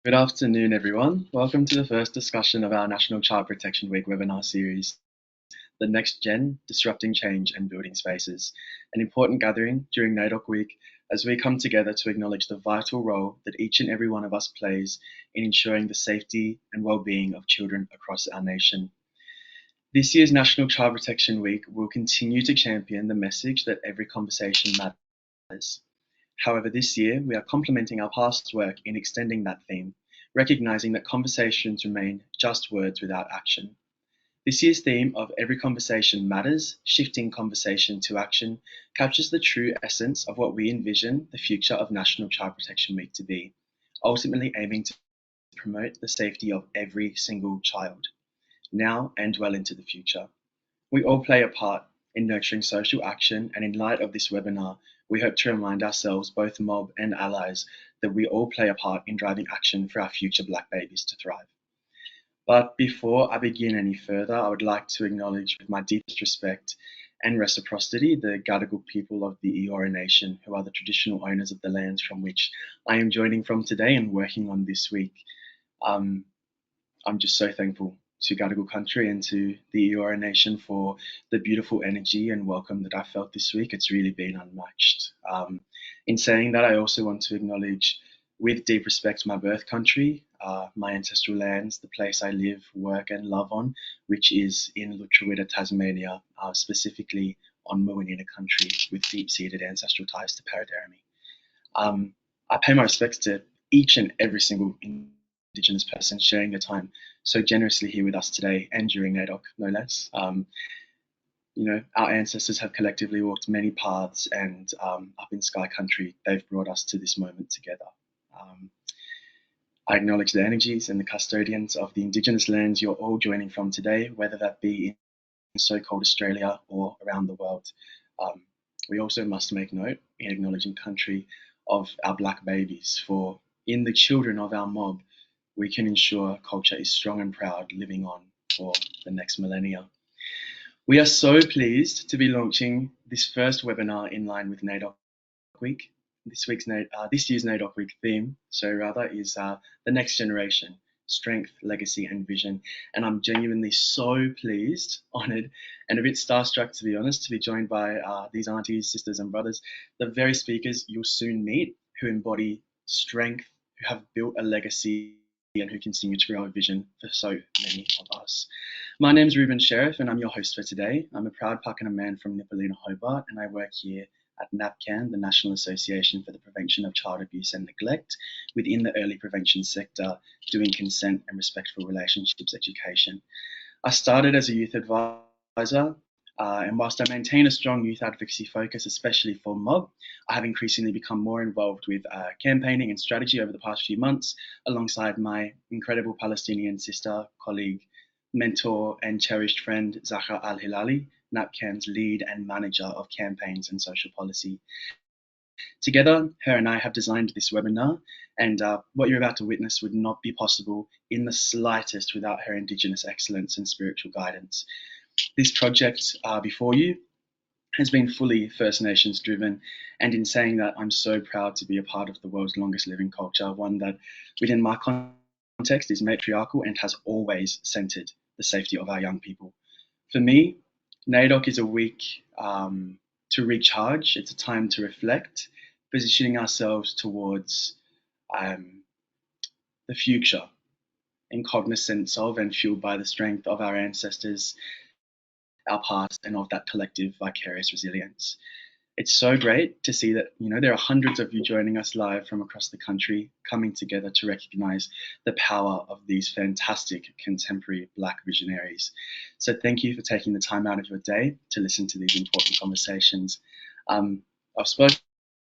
Good afternoon, everyone. Welcome to the first discussion of our National Child Protection Week webinar series, The Next Gen, Disrupting Change and Building Spaces, an important gathering during NAIDOC Week as we come together to acknowledge the vital role that each and every one of us plays in ensuring the safety and well-being of children across our nation. This year's National Child Protection Week will continue to champion the message that every conversation matters. However, this year we are complementing our past work in extending that theme, recognizing that conversations remain just words without action. This year's theme of Every Conversation Matters, Shifting Conversation to Action, captures the true essence of what we envision the future of National Child Protection Week to be, ultimately aiming to promote the safety of every single child, now and well into the future. We all play a part in nurturing social action, and in light of this webinar, we hope to remind ourselves, both mob and allies, that we all play a part in driving action for our future Black babies to thrive. But before I begin any further, I would like to acknowledge with my deepest respect and reciprocity the Gadigal people of the Eora Nation, who are the traditional owners of the lands from which I am joining from today and working on this week. I'm just so thankful to Gadigal country and to the Eora Nation for the beautiful energy and welcome that I felt this week. It's really been unmatched. In saying that, I also want to acknowledge with deep respect my birth country, my ancestral lands, the place I live, work and love on, which is in Lutruwita, Tasmania, specifically on Muwinina country with deep-seated ancestral ties to Paradermi. I pay my respects to each and every single Indigenous person sharing their time so generously here with us today and during NAIDOC, no less. Our ancestors have collectively walked many paths, and up in Sky Country, they've brought us to this moment together. I acknowledge the energies and the custodians of the Indigenous lands you're all joining from today, whether that be in so-called Australia or around the world. We also must make note in acknowledging country of our Black babies, for in the children of our mob, we can ensure culture is strong and proud, living on for the next millennia. We are so pleased to be launching this first webinar in line with NAIDOC Week. This year's NAIDOC Week theme, is the next generation, strength, legacy, and vision. And I'm genuinely so pleased, honoured, and a bit starstruck, to be honest, to be joined by these aunties, sisters, and brothers, the very speakers you'll soon meet, who embody strength, who have built a legacy, and who continue to grow a vision for so many of us. My name's Ruben Sherriff, and I'm your host for today. I'm a proud Pakana man from Nipalina, Hobart, and I work here at NAPCAN, the National Association for the Prevention of Child Abuse and Neglect, within the early prevention sector, doing consent and respectful relationships education. I started as a youth advisor, and whilst I maintain a strong youth advocacy focus, especially for mob, I have increasingly become more involved with campaigning and strategy over the past few months, alongside my incredible Palestinian sister, colleague, mentor, and cherished friend, Zahra Al-Hilali, NAPCAN's lead and manager of campaigns and social policy. Together, her and I have designed this webinar, and what you're about to witness would not be possible in the slightest without her Indigenous excellence and spiritual guidance. This project before you has been fully First Nations driven, and in saying that, I'm so proud to be a part of the world's longest living culture, one that within my context is matriarchal and has always centered the safety of our young people. For me, NAIDOC is a week to recharge. It's a time to reflect, positioning ourselves towards the future in cognizance of and fueled by the strength of our ancestors, our past, and of that collective vicarious resilience. It's so great to see that there are hundreds of you joining us live from across the country, coming together to recognise the power of these fantastic contemporary Black visionaries. So thank you for taking the time out of your day to listen to these important conversations. I've spoken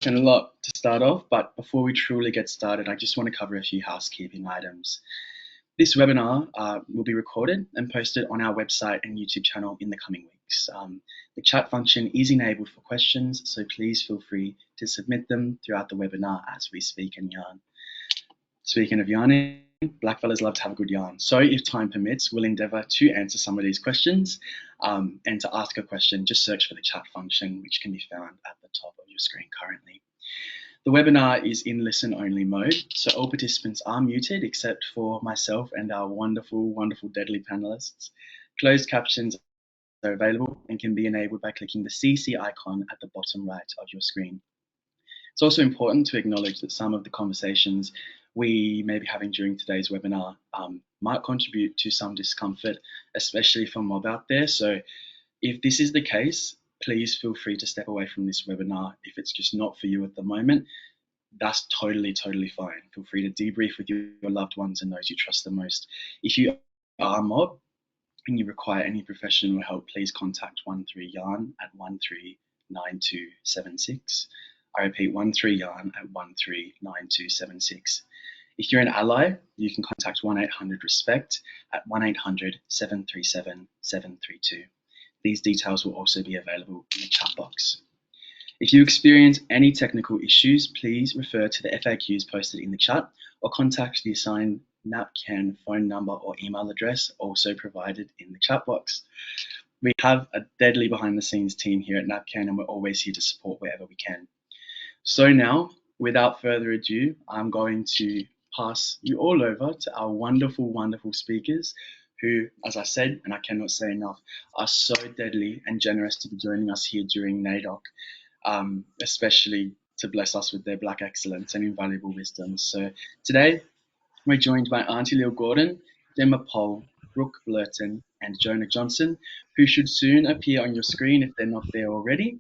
a lot to start off, but before we truly get started, I just want to cover a few housekeeping items. This webinar will be recorded and posted on our website and YouTube channel in the coming weeks. The chat function is enabled for questions, so please feel free to submit them throughout the webinar as we speak and yarn. Speaking of yarning, Blackfellas love to have a good yarn. So if time permits, we'll endeavour to answer some of these questions. And to ask a question, just search for the chat function, which can be found at the top of your screen currently. The webinar is in listen-only mode, so all participants are muted except for myself and our wonderful, wonderful, deadly panelists. Closed captions are available and can be enabled by clicking the CC icon at the bottom right of your screen. It's also important to acknowledge that some of the conversations we may be having during today's webinar might contribute to some discomfort, especially for mob out there. So if this is the case, please feel free to step away from this webinar if it's just not for you at the moment. That's totally fine. Feel free to debrief with your loved ones and those you trust the most. If you are a mob and you require any professional help, please contact 13YARN at 139276. I repeat, 13YARN at 139276. If you're an ally, you can contact 1-800-RESPECT at 1-800-737-732. These details will also be available in the chat box. If you experience any technical issues, please refer to the FAQs posted in the chat or contact the assigned NAPCAN phone number or email address also provided in the chat box. We have a deadly behind the scenes team here at NAPCAN and we're always here to support wherever we can. So now, without further ado, I'm going to pass you all over to our wonderful, wonderful speakers who, as I said, and I cannot say enough, are so deadly and generous to be joining us here during NAIDOC, especially to bless us with their Black excellence and invaluable wisdom. So today, we're joined by Auntie Lil Gordon, Gemma Pol, Brooke Blurton, and Jonah Johnson, who should soon appear on your screen if they're not there already.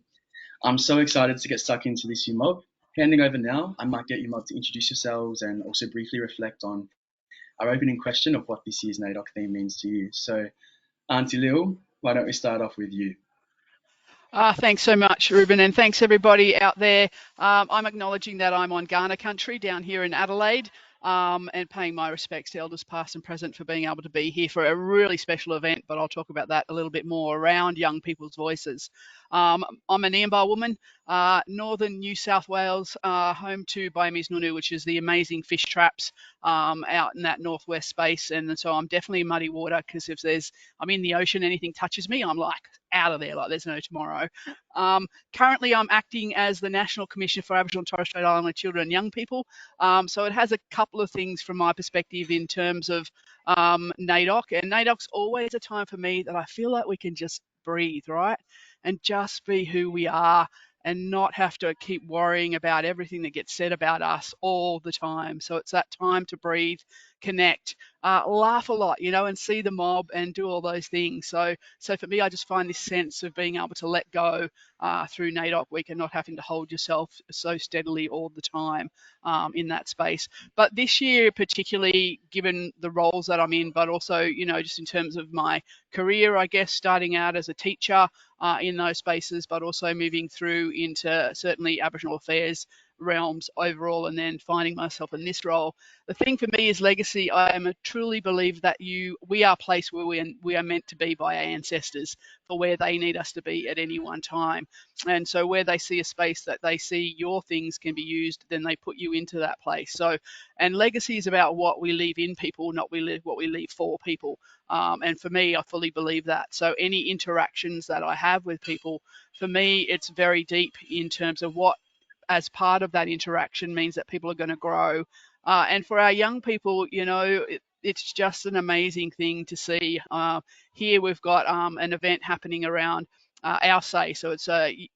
I'm so excited to get stuck into this, you mob. Handing over now, I might get you mob to introduce yourselves and also briefly reflect on our opening question of what this year's NAIDOC theme means to you. So, Auntie Lil, why don't we start off with you? Thanks so much, Ruben, and thanks everybody out there. I'm acknowledging that I'm on Kaurna country down here in Adelaide, and paying my respects to elders past and present for being able to be here for a really special event, but I'll talk about that a little bit more around young people's voices. I'm an Eambar woman, northern New South Wales, home to Biomese Nunu, which is the amazing fish traps out in that northwest space, and so I'm definitely muddy water because if I'm in the ocean, anything touches me, I'm like out of there, like there's no tomorrow. Currently, I'm acting as the National Commissioner for Aboriginal and Torres Strait Islander Children and Young People. So it has a couple of things from my perspective in terms of NAIDOC. And NAIDOC's always a time for me that I feel like we can just breathe, right? And just be who we are and not have to keep worrying about everything that gets said about us all the time. So it's that time to breathe, connect, laugh a lot, and see the mob and do all those things. So for me, I just find this sense of being able to let go through NAIDOC week and not having to hold yourself so steadily all the time in that space. But this year, particularly given the roles that I'm in, but also, just in terms of my career, I guess, starting out as a teacher in those spaces, but also moving through into certainly Aboriginal affairs realms overall, and then finding myself in this role. The thing for me is legacy. I am a truly believe that we are placed where we are meant to be by our ancestors for where they need us to be at any one time. And so where they see a space that they see your things can be used, then they put you into that place. So, and legacy is about what we leave in people, not what we leave for people. And for me, I fully believe that. So any interactions that I have with people, for me, it's very deep in terms of what, as part of that interaction, means that people are going to grow. And for our young people, it's just an amazing thing to see. Here we've got an event happening around our say. So it's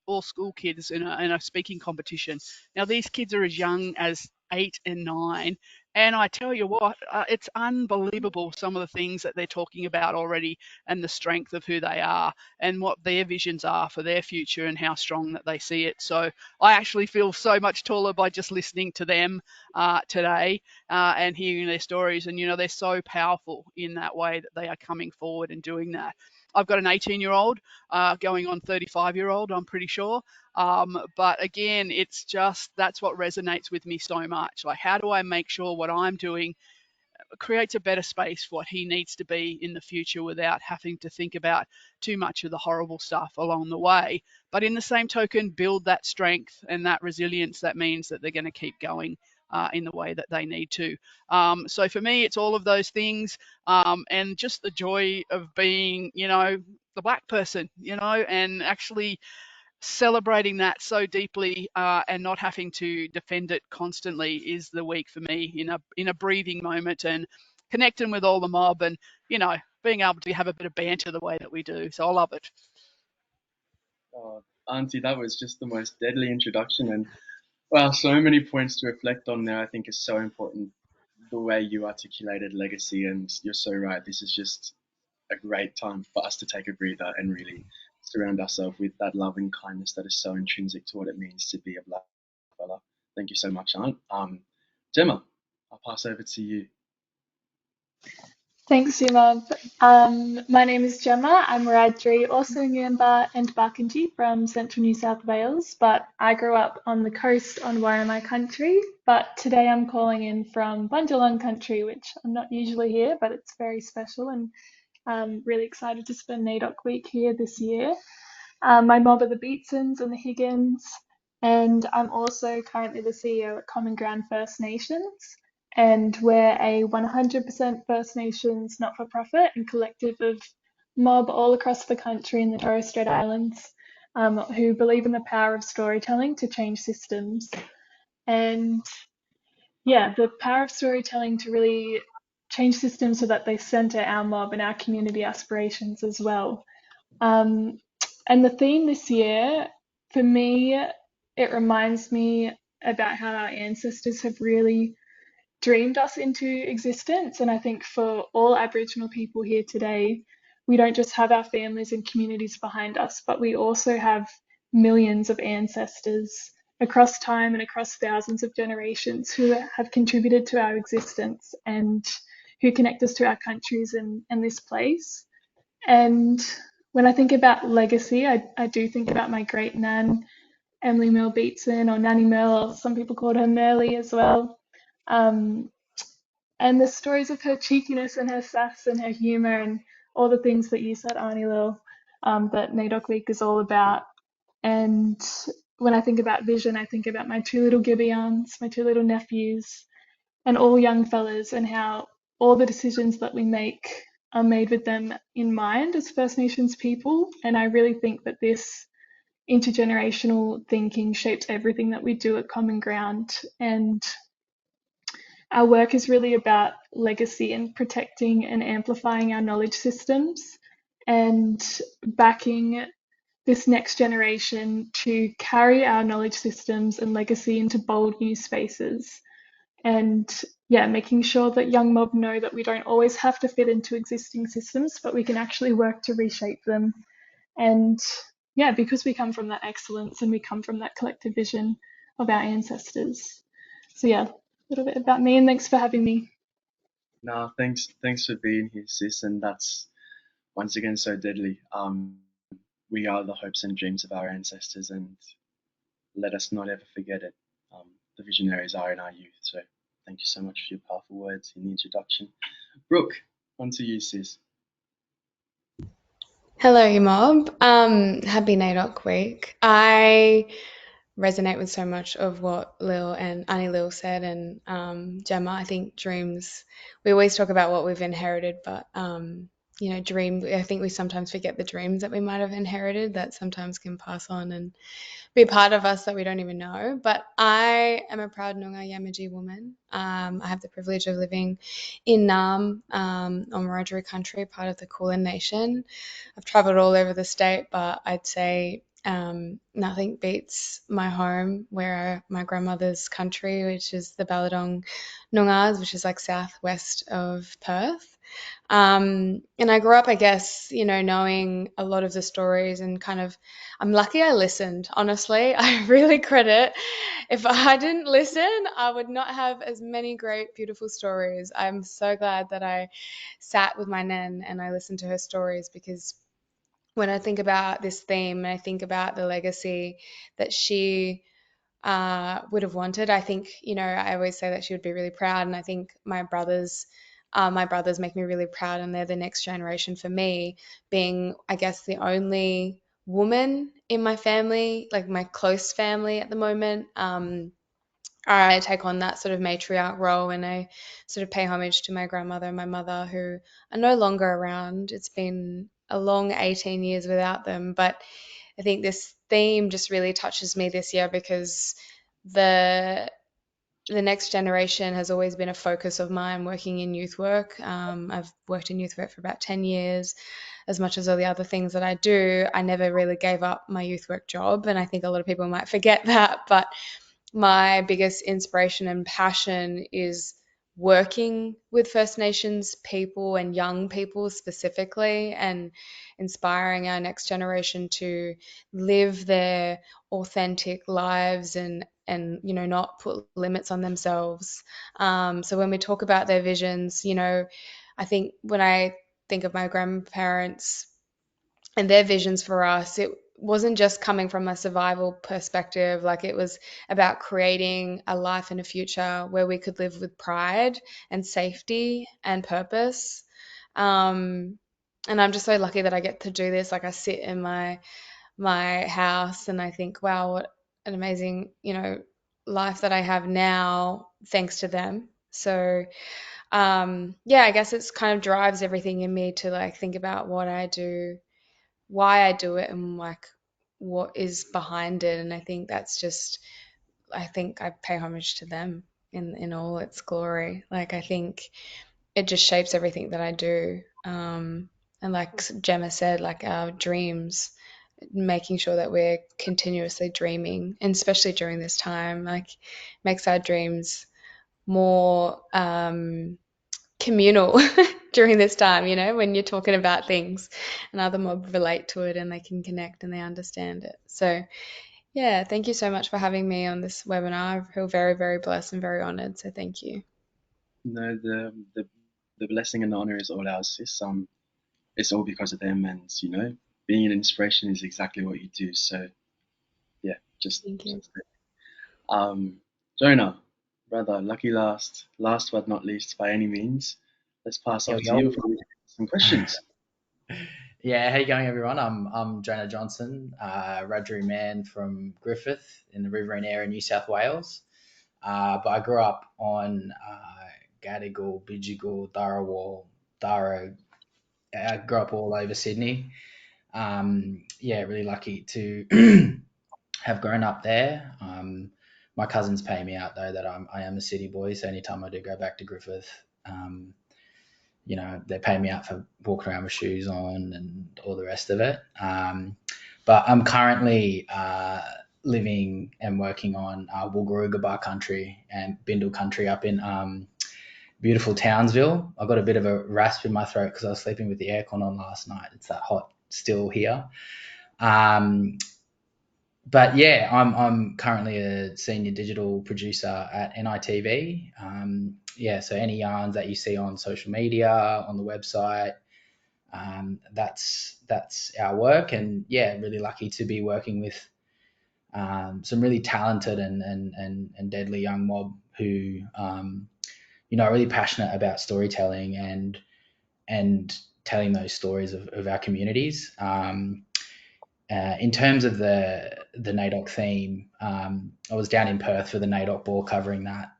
all school kids in a speaking competition. Now, these kids are as young as 8 and 9. And I tell you what, it's unbelievable some of the things that they're talking about already and the strength of who they are and what their visions are for their future and how strong that they see it. So I actually feel so much taller by just listening to them today and hearing their stories. And, they're so powerful in that way that they are coming forward and doing that. I've got an 18-year-old going on 35-year-old, I'm pretty sure. But again, it's just, that's what resonates with me so much. Like, how do I make sure what I'm doing creates a better space for what he needs to be in the future without having to think about too much of the horrible stuff along the way. But in the same token, build that strength and that resilience that means that they're going to keep going in the way that they need to. So for me, it's all of those things and just the joy of being, the Black person, and actually celebrating that so deeply and not having to defend it constantly is the week for me, in a breathing moment and connecting with all the mob and, being able to have a bit of banter the way that we do. So I love it. Auntie, that was just the most deadly introduction, and wow, so many points to reflect on there. I think is so important the way you articulated legacy, and you're so right. This is just a great time for us to take a breather and really surround ourselves with that love and kindness that is so intrinsic to what it means to be a black fella. Thank you so much, Aunt. Gemma, I'll pass over to you. Thanks, Gemma. My name is Gemma. I'm Wiradjuri, also Ngamba and Barkindji from central New South Wales, but I grew up on the coast on Worimi country. But today I'm calling in from Bundjalung country, which I'm not usually here, but it's very special, and I'm really excited to spend NAIDOC week here this year. My mob are the Beatsons and the Higgins, and I'm also currently the CEO at Common Ground First Nations. And we're a 100% First Nations not-for-profit and collective of mob all across the country in the Torres Strait Islands who believe in the power of storytelling to change systems. And yeah, the power of storytelling to really change systems so that they center our mob and our community aspirations as well. And the theme this year, for me, it reminds me about how our ancestors have really dreamed us into existence. And I think for all Aboriginal people here today, we don't just have our families and communities behind us, but we also have millions of ancestors across time and across thousands of generations who have contributed to our existence and who connect us to our countries and this place. And when I think about legacy, I do think about my great nan, Emily Merle Beatson, or Nanny Merle, or some people called her Merly as well. Um, and the stories of her cheekiness and her sass and her humour and all the things that you said, Arnie Lil, that NAIDOC Week is all about. And when I think about vision, I think about my two little Gibeons, my two little nephews, and all young fellas, and how all the decisions that we make are made with them in mind as First Nations people. And I really think that this intergenerational thinking shapes everything that we do at Common Ground. And our work is really about legacy and protecting and amplifying our knowledge systems and backing this next generation to carry our knowledge systems and legacy into bold new spaces. And yeah, making sure that young mob know that we don't always have to fit into existing systems, but we can actually work to reshape them. And yeah, because we come from that excellence and we come from that collective vision of our ancestors. So yeah, a little bit about me, and thanks for having me. No, thanks for being here, sis, and that's once again so deadly. We are the hopes and dreams of our ancestors, and let us not ever forget it. The visionaries are in our youth, so thank you so much for your powerful words in the introduction. Brooke, on to you, sis. Hello, mob. Happy NAIDOC week. I resonate with so much of what Lil and Annie Lil said, and Gemma. I think dreams. We always talk about what we've inherited, but dream. I think we sometimes forget the dreams that we might have inherited that sometimes can pass on and be a part of us that we don't even know. But I am a proud Noongar Yamaji woman. I have the privilege of living in Naarm on Wiradjuri country, part of the Kulin Nation. I've travelled all over the state, but I'd say nothing beats my home, where my grandmother's country, which is the Balladong Noongars, which is like southwest of Perth. And I grew up, I guess, knowing a lot of the stories and kind of, I'm lucky I listened, honestly. I really credit. If I didn't listen, I would not have as many great, beautiful stories. I'm so glad that I sat with my nan and I listened to her stories, because when I think about this theme and I think about the legacy that she would have wanted, I think, I always say that she would be really proud. And I think my brothers make me really proud, and they're the next generation for me, being, I guess, the only woman in my family, like my close family at the moment. I take on that sort of matriarch role, and I sort of pay homage to my grandmother and my mother, who are no longer around. It's been a long 18 years without them, but I think this theme just really touches me this year because the next generation has always been a focus of mine working in youth work. I've worked in youth work for about 10 years. As much as all the other things that I do, I never really gave up my youth work job. And I think a lot of people might forget that. But my biggest inspiration and passion is working with First Nations people and young people specifically, and inspiring our next generation to live their authentic lives and not put limits on themselves. So when we talk about their visions, I think when I think of my grandparents and their visions for us, it wasn't just coming from a survival perspective. Like, it was about creating a life and a future where we could live with pride and safety and purpose. And I'm just so lucky that I get to do this. Like, I sit in my house and I think, wow, what an amazing, life that I have now thanks to them. So yeah, I guess it's kind of drives everything in me to like think about what I do, why I do it, and like what is behind it. And I think that's just, I think I pay homage to them in all its glory. Like, I think it just shapes everything that I do. And like Gemma said, like our dreams, making sure that we're continuously dreaming, and especially during this time, like makes our dreams more communal during this time, when you're talking about things and other mob relate to it and they can connect and they understand it. So yeah, thank you so much for having me on this webinar. I feel very, very blessed and very honored. So thank you. No, the blessing and the honor is all ours. It's all because of them, and being an inspiration is exactly what you do. So yeah, Thank you. Jonah, brother, lucky last but not least by any means. Let's pass Here on we to go. you for some questions. Yeah, how you going, everyone? I'm Jonah Johnson, Wiradjuri man from Griffith in the Riverine area, New South Wales. But I grew up on Gadigal, Bidjigal, Dharawal, Dara. I grew up all over Sydney. Yeah, really lucky to have grown up there. My cousins pay me out though that I am a city boy, so anytime I do go back to Griffith, they pay me out for walking around with shoes on and all the rest of it. But I'm currently living and working on Wulgarugabar country and Bindal country up in beautiful Townsville. I got a bit of a rasp in my throat because I was sleeping with the aircon on last night. It's that hot still here. But yeah, I'm currently a senior digital producer at NITV. So any yarns that you see on social media, on the website, that's our work. And yeah, really lucky to be working with some really talented and deadly young mob who are really passionate about storytelling and telling those stories of our communities. In terms of the NAIDOC theme, I was down in Perth for the NAIDOC ball covering that.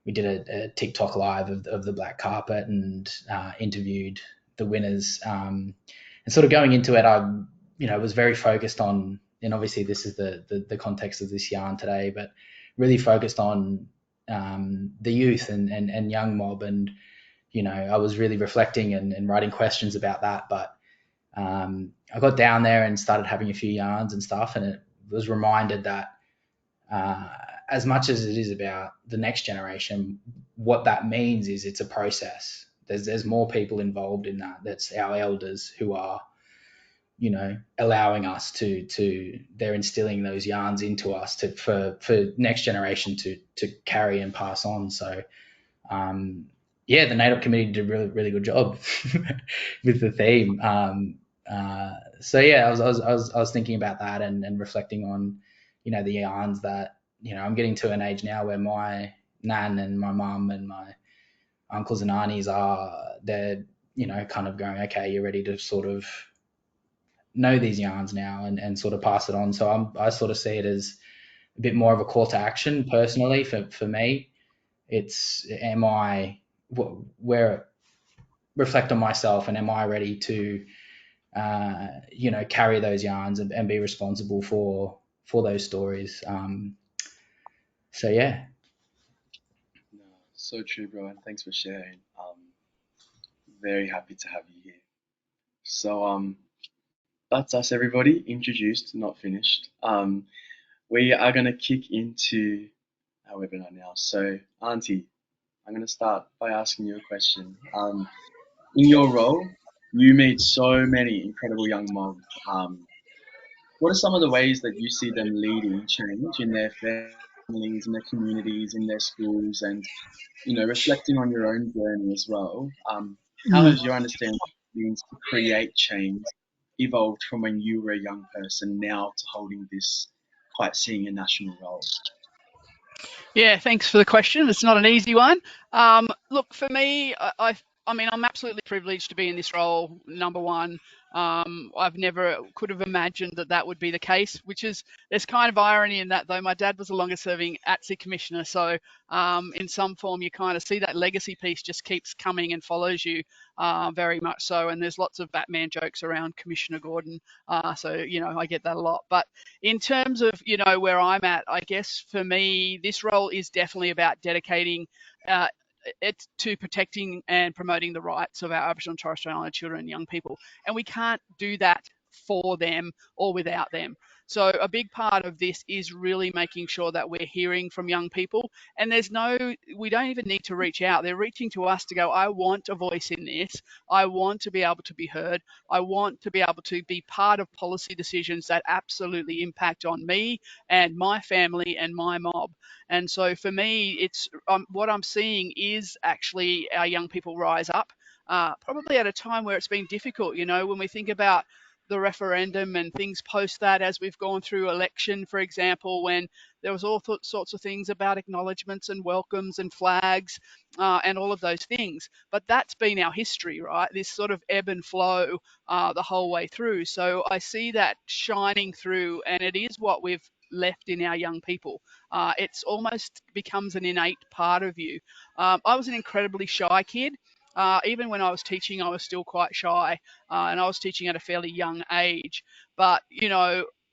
We did a TikTok live of the black carpet and interviewed the winners. And sort of going into it, I was very focused on, and obviously this is the context of this yarn today, but really focused on the youth and young mob. And, I was really reflecting and writing questions about that. But I got down there and started having a few yarns and stuff, and it was reminded that as much as it is about the next generation, what that means is it's a process. There's more people involved in that. That's our elders who are, allowing us to they're instilling those yarns into us for next generation to carry and pass on. So the NAIDOC committee did a really, really good job with the theme. I was thinking about that and reflecting on, the yarns that, I'm getting to an age now where my nan and my mum and my uncles and aunties they're, kind of going, okay, you're ready to sort of know these yarns now and sort of pass it on. So I sort of see it as a bit more of a call to action personally for me. It's, reflect on myself, and am I ready to carry those yarns and be responsible for those stories. So yeah. No, so true, bro, and thanks for sharing. Very happy to have you here. So that's us, everybody. Introduced, not finished. We are gonna kick into our webinar now. So, Auntie, I'm gonna start by asking you a question. In your role, you meet so many incredible young moms. What are some of the ways that you see them leading change in their families, in their communities, in their schools, and reflecting on your own journey as well? How has your understanding of what it means to create change evolved from when you were a young person now to holding this quite senior national role? Yeah, thanks for the question. It's not an easy one. Look, for me, I mean, I'm absolutely privileged to be in this role. Number one, I've never could have imagined that that would be the case. There's kind of irony in that, though. My dad was the longest-serving ATSI commissioner, so in some form, you kind of see that legacy piece just keeps coming and follows you, very much so. And there's lots of Batman jokes around Commissioner Gordon, so I get that a lot. But in terms of where I'm at, I guess for me this role is definitely about dedicating uh, it to protecting and promoting the rights of our Aboriginal and Torres Strait Islander children and young people, and we can't do that for them or without them. So a big part of this is really making sure that we're hearing from young people, and we don't even need to reach out. They're reaching to us to go, I want a voice in this. I want to be able to be heard. I want to be able to be part of policy decisions that absolutely impact on me and my family and my mob. And so for me, it's what I'm seeing is actually our young people rise up, probably at a time where it's been difficult. When we think about the referendum and things post that, as we've gone through election, for example, when there was all sorts of things about acknowledgements and welcomes and flags, and all of those things. But that's been our history, right? This sort of ebb and flow the whole way through. So I see that shining through, and it is what we've left in our young people. It's almost becomes an innate part of you. I was an incredibly shy kid. Even when I was teaching, I was still quite shy, and I was teaching at a fairly young age. But,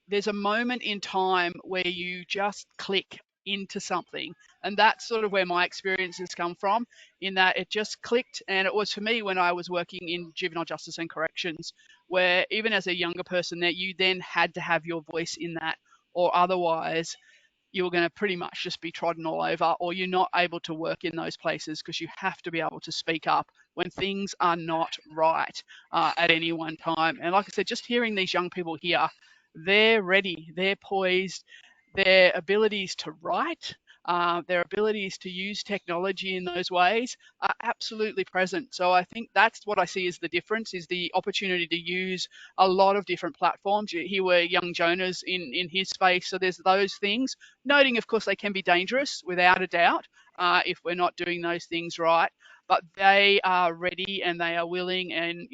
there's a moment in time where you just click into something. And that's sort of where my experiences come from, in that it just clicked. And it was for me when I was working in juvenile justice and corrections, where even as a younger person, that you then had to have your voice in that, or otherwise you're going to pretty much just be trodden all over, or you're not able to work in those places because you have to be able to speak up when things are not right, at any one time. And like I said, just hearing these young people here, they're ready, they're poised, their abilities to write, their abilities to use technology in those ways are absolutely present. So I think that's what I see as the difference, is the opportunity to use a lot of different platforms. Here were young Jonahs in his space, so there's those things. Noting, of course, they can be dangerous without a doubt, if we're not doing those things right. But they are ready and they are willing, and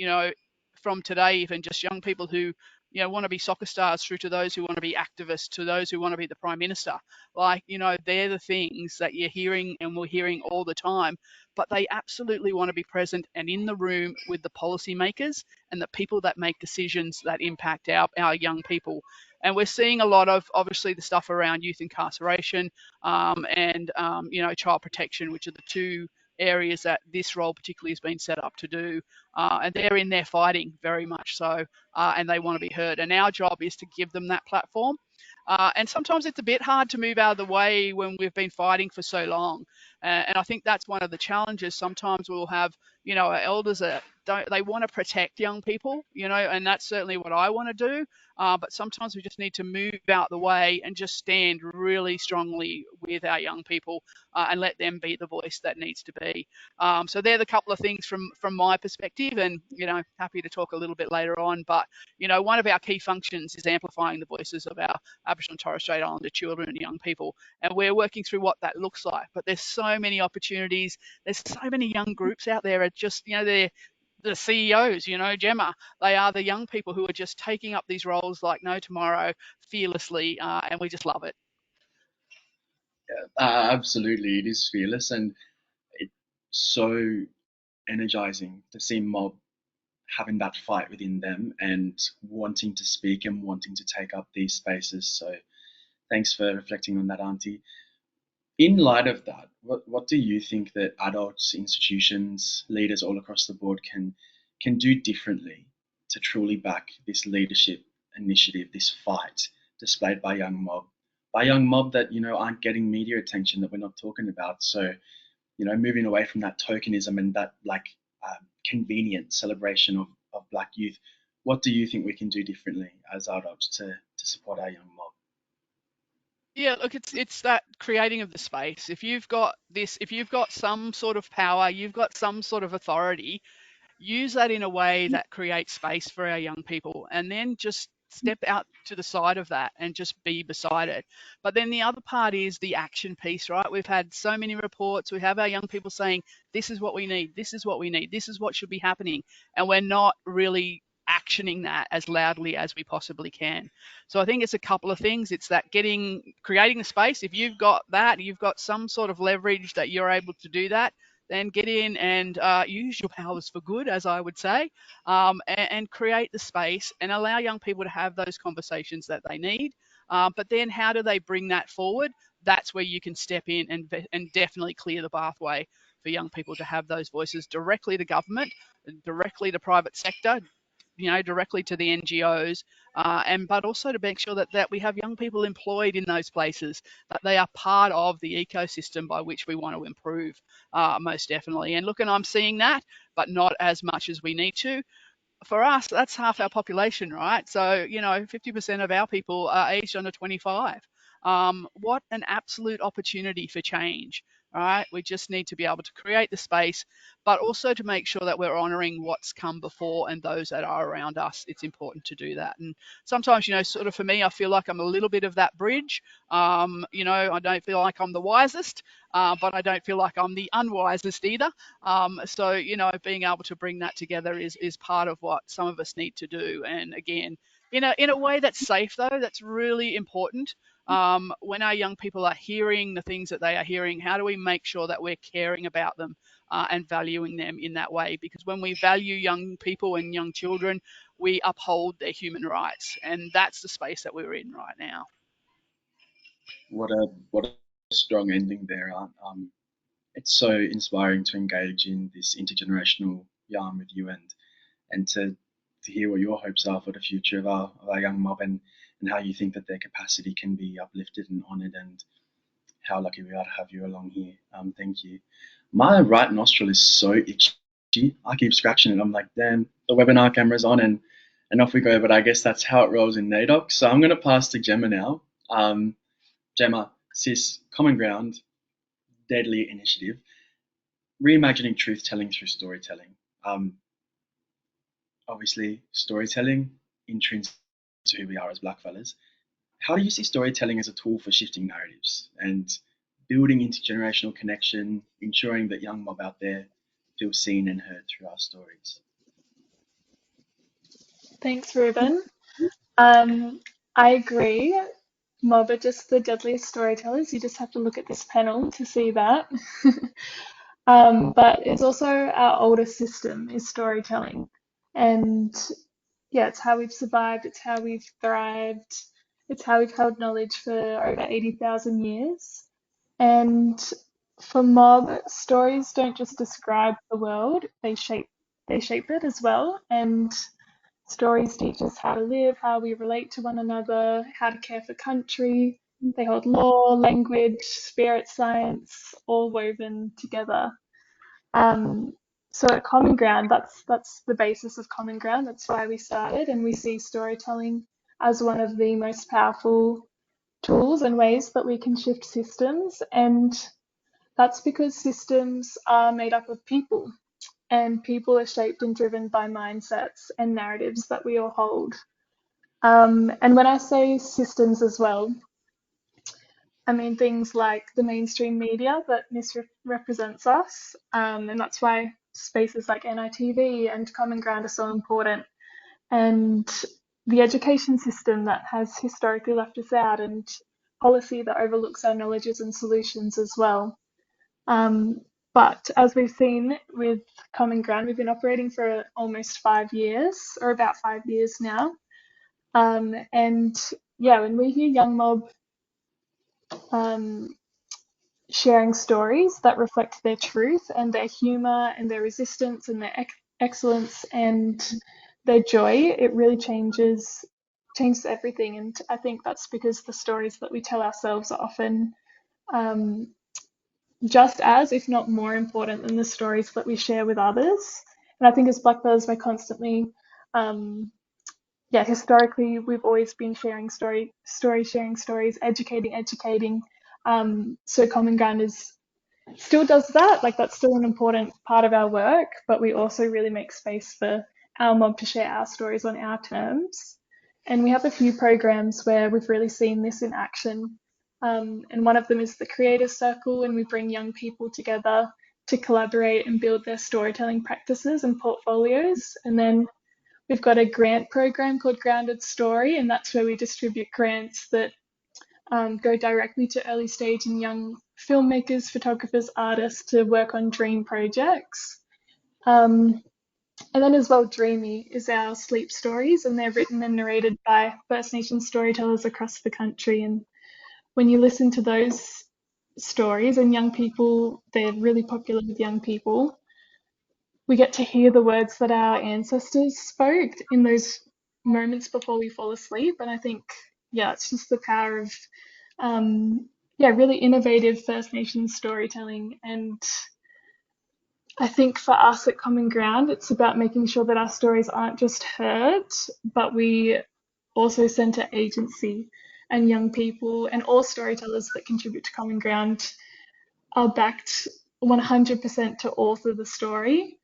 from today, even just young people who want to be soccer stars, through to those who want to be activists, to those who want to be the prime minister. They're the things that you're hearing and we're hearing all the time. But they absolutely want to be present and in the room with the policymakers and the people that make decisions that impact our young people. And we're seeing a lot of, obviously, the stuff around youth incarceration, and child protection, which are the two areas that this role particularly has been set up to do. And they're in there fighting very much so, and they want to be heard. And our job is to give them that platform. And sometimes it's a bit hard to move out of the way when we've been fighting for so long. And I think that's one of the challenges. Sometimes we'll have, our elders that they want to protect young people, and that's certainly what I want to do. But sometimes we just need to move out the way and just stand really strongly with our young people, and let them be the voice that needs to be. So they're the couple of things from my perspective, and happy to talk a little bit later on. But one of our key functions is amplifying the voices of our Aboriginal and Torres Strait Islander children and young people, and we're working through what that looks like. But there's so many opportunities. There's so many young groups out there. Are just they're the CEOs, Gemma. They are the young people who are just taking up these roles like no tomorrow, fearlessly, and we just love it. Absolutely, it is fearless, and it's so energizing to see mob having that fight within them and wanting to speak and wanting to take up these spaces. So thanks for reflecting on that, Auntie. In light of that, what do you think that adults, institutions, leaders all across the board can do differently to truly back this leadership initiative, this fight displayed by young mob that aren't getting media attention, that we're not talking about? So moving away from that tokenism and that convenient celebration of Black youth, what do you think we can do differently as adults to support our young mob? Yeah, look, it's that creating of the space. If you've got some sort of power, you've got some sort of authority, use that in a way that creates space for our young people, and then just step out to the side of that and just be beside it. But then the other part is the action piece, right? We've had so many reports. We have our young people saying, this is what we need, this is what we need, this is what should be happening. And we're not really actioning that as loudly as we possibly can. So I think it's a couple of things. It's that creating the space. If you've got that, you've got some sort of leverage that you're able to do that, then get in and use your powers for good, as I would say, and create the space and allow young people to have those conversations that they need. But then how do they bring that forward? That's where you can step in and definitely clear the pathway for young people to have those voices directly to government, directly to private sector, directly to the NGOs, but also to make sure that we have young people employed in those places, that they are part of the ecosystem by which we want to improve, most definitely. And look, and I'm seeing that, but not as much as we need to. For us, that's half our population, right? So, 50% of our people are aged under 25. What an absolute opportunity for change, right? We just need to be able to create the space, but also to make sure that we're honouring what's come before and those that are around us. It's important to do that. And sometimes, sort of for me, I feel like I'm a little bit of that bridge. I don't feel like I'm the wisest, but I don't feel like I'm the unwisest either. So, being able to bring that together is part of what some of us need to do. And again, in a way that's safe, though, that's really important. When our young people are hearing the things that they are hearing, how do we make sure that we're caring about them and valuing them in that way? Because when we value young people and young children, we uphold their human rights. And that's the space that we're in right now. What a strong ending there, Aunt. It's so inspiring to engage in this intergenerational yarn with you and to hear what your hopes are for the future of our young mob and how you think that their capacity can be uplifted and honoured, and how lucky we are to have you along here. Thank you. My right nostril is so itchy. I keep scratching it. I'm like, damn, the webinar camera's on and off we go. But I guess that's how it rolls in NAIDOC. So I'm going to pass to Gemma now. Gemma, sis, Common Ground, deadly initiative, reimagining truth telling through storytelling. Obviously, storytelling intrinsic to who we are as blackfellas. How do you see storytelling as a tool for shifting narratives and building intergenerational connection, ensuring that young mob out there feel seen and heard through our stories? Thanks, Ruben. I agree. Mob are just the deadliest storytellers. You just have to look at this panel to see that. But it's also our oldest system is storytelling. And yeah, it's how we've survived, it's how we've thrived, it's how we've held knowledge for over 80,000 years. And for Mob, stories don't just describe the world, they shape it as well. And stories teach us how to live, how we relate to one another, how to care for country. They hold law, language, spirit science, all woven together. So at Common Ground, that's the basis of Common Ground. That's why we started, and we see storytelling as one of the most powerful tools and ways that we can shift systems. And that's because systems are made up of people, and people are shaped and driven by mindsets and narratives that we all hold. And when I say systems as well, I mean things like the mainstream media that misrepresents us, and that's why spaces like NITV and Common Ground are so important, and the education system that has historically left us out, and policy that overlooks our knowledges and solutions as well. But as we've seen with Common Ground, we've been operating for almost 5 years, or about 5 years now. And yeah, when we hear young mob sharing stories that reflect their truth and their humour and their resistance and their excellence and their joy, it really changes everything. And I think that's because the stories that we tell ourselves are often just as, if not more important than the stories that we share with others. And I think as blackfellas, we're constantly, historically, we've always been sharing sharing stories, educating. So Common Ground still does that. Like, that's still an important part of our work, but we also really make space for our mob to share our stories on our terms. And we have a few programs where we've really seen this in action. And one of them is the Creators Circle, and we bring young people together to collaborate and build their storytelling practices and portfolios. And then we've got a grant program called Grounded Story, and that's where we distribute grants that go directly to early stage and young filmmakers, photographers, artists to work on dream projects. And then as well, Dreamy is our sleep stories, and they're written and narrated by First Nations storytellers across the country. And when you listen to those stories, and young people, they're really popular with young people, we get to hear the words that our ancestors spoke in those moments before we fall asleep. And I think, it's just the power of, really innovative First Nations storytelling. And I think for us at Common Ground, it's about making sure that our stories aren't just heard, but we also centre agency, and young people and all storytellers that contribute to Common Ground are backed 100% to author the story.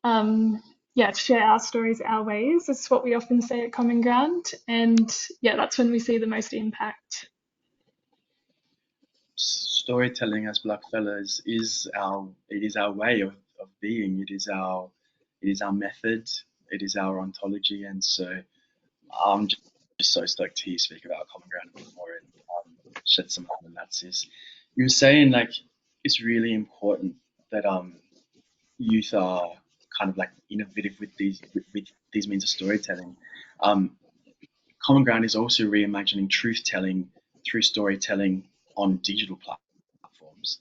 To share our stories our ways. That's what we often say at Common Ground. And that's when we see the most impact. Storytelling as blackfellas is our way of being. It is our method. It is our ontology. And so I'm just so stoked to hear you speak about Common Ground a bit more and shed some light on that, sis. You were saying like it's really important that youth are kind of like innovative with these means of storytelling. Common Ground is also reimagining truth telling through storytelling on digital platforms.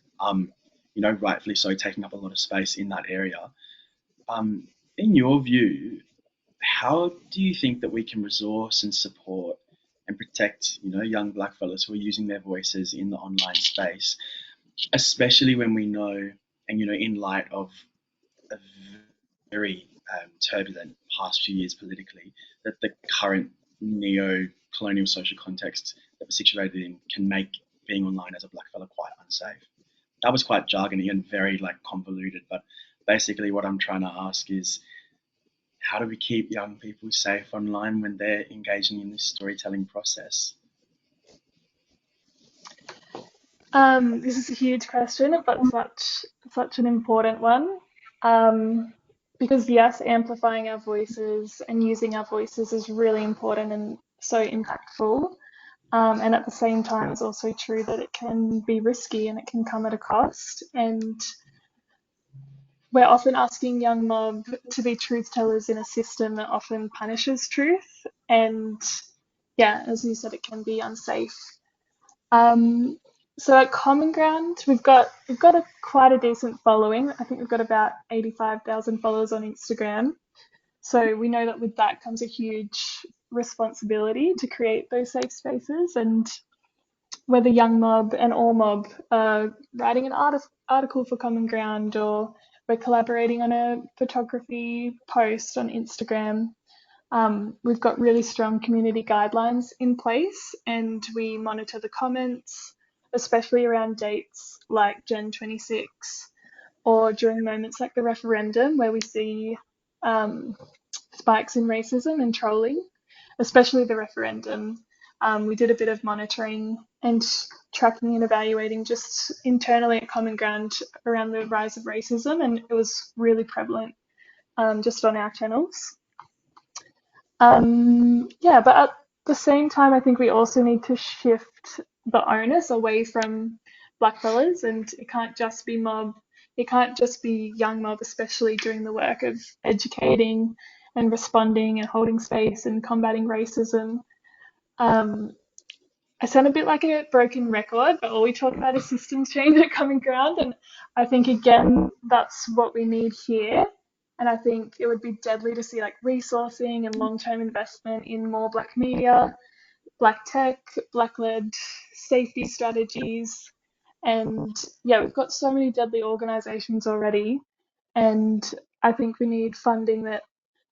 Rightfully so, taking up a lot of space in that area. In your view, how do you think that we can resource and support and protect, young blackfellas who are using their voices in the online space, especially when we know, and in light of a very turbulent past few years politically, that the current neo-colonial social context that we're situated in can make being online as a blackfella quite unsafe. That was quite jargony and very convoluted, but basically what I'm trying to ask is, how do we keep young people safe online when they're engaging in this storytelling process? This is a huge question, but such an important one. Because yes, amplifying our voices and using our voices is really important and so impactful. And at the same time, it's also true that it can be risky and it can come at a cost. And we're often asking young mob to be truth tellers in a system that often punishes truth. And as you said, it can be unsafe. So at Common Ground, we've got quite a decent following. I think we've got about 85,000 followers on Instagram. So we know that with that comes a huge responsibility to create those safe spaces. And whether young mob and all mob are writing an article for Common Ground, or we're collaborating on a photography post on Instagram, we've got really strong community guidelines in place, and we monitor the comments, especially around dates like Gen 26 or during moments like the referendum where we see spikes in racism and trolling, especially the referendum. We did a bit of monitoring and tracking and evaluating just internally at Common Ground around the rise of racism, and it was really prevalent just on our channels. But at the same time, I think we also need to shift the onus away from blackfellas, and it can't just be mob it can't just be young mob, especially doing the work of educating and responding and holding space and combating racism. I sound a bit like a broken record, but all we talk about is systems change at Common Ground. And I think, again, that's what we need here. And I think it would be deadly to see like resourcing and long-term investment in more Black media, Black tech, Black-led safety strategies. And yeah, we've got so many deadly organisations already. And I think we need funding that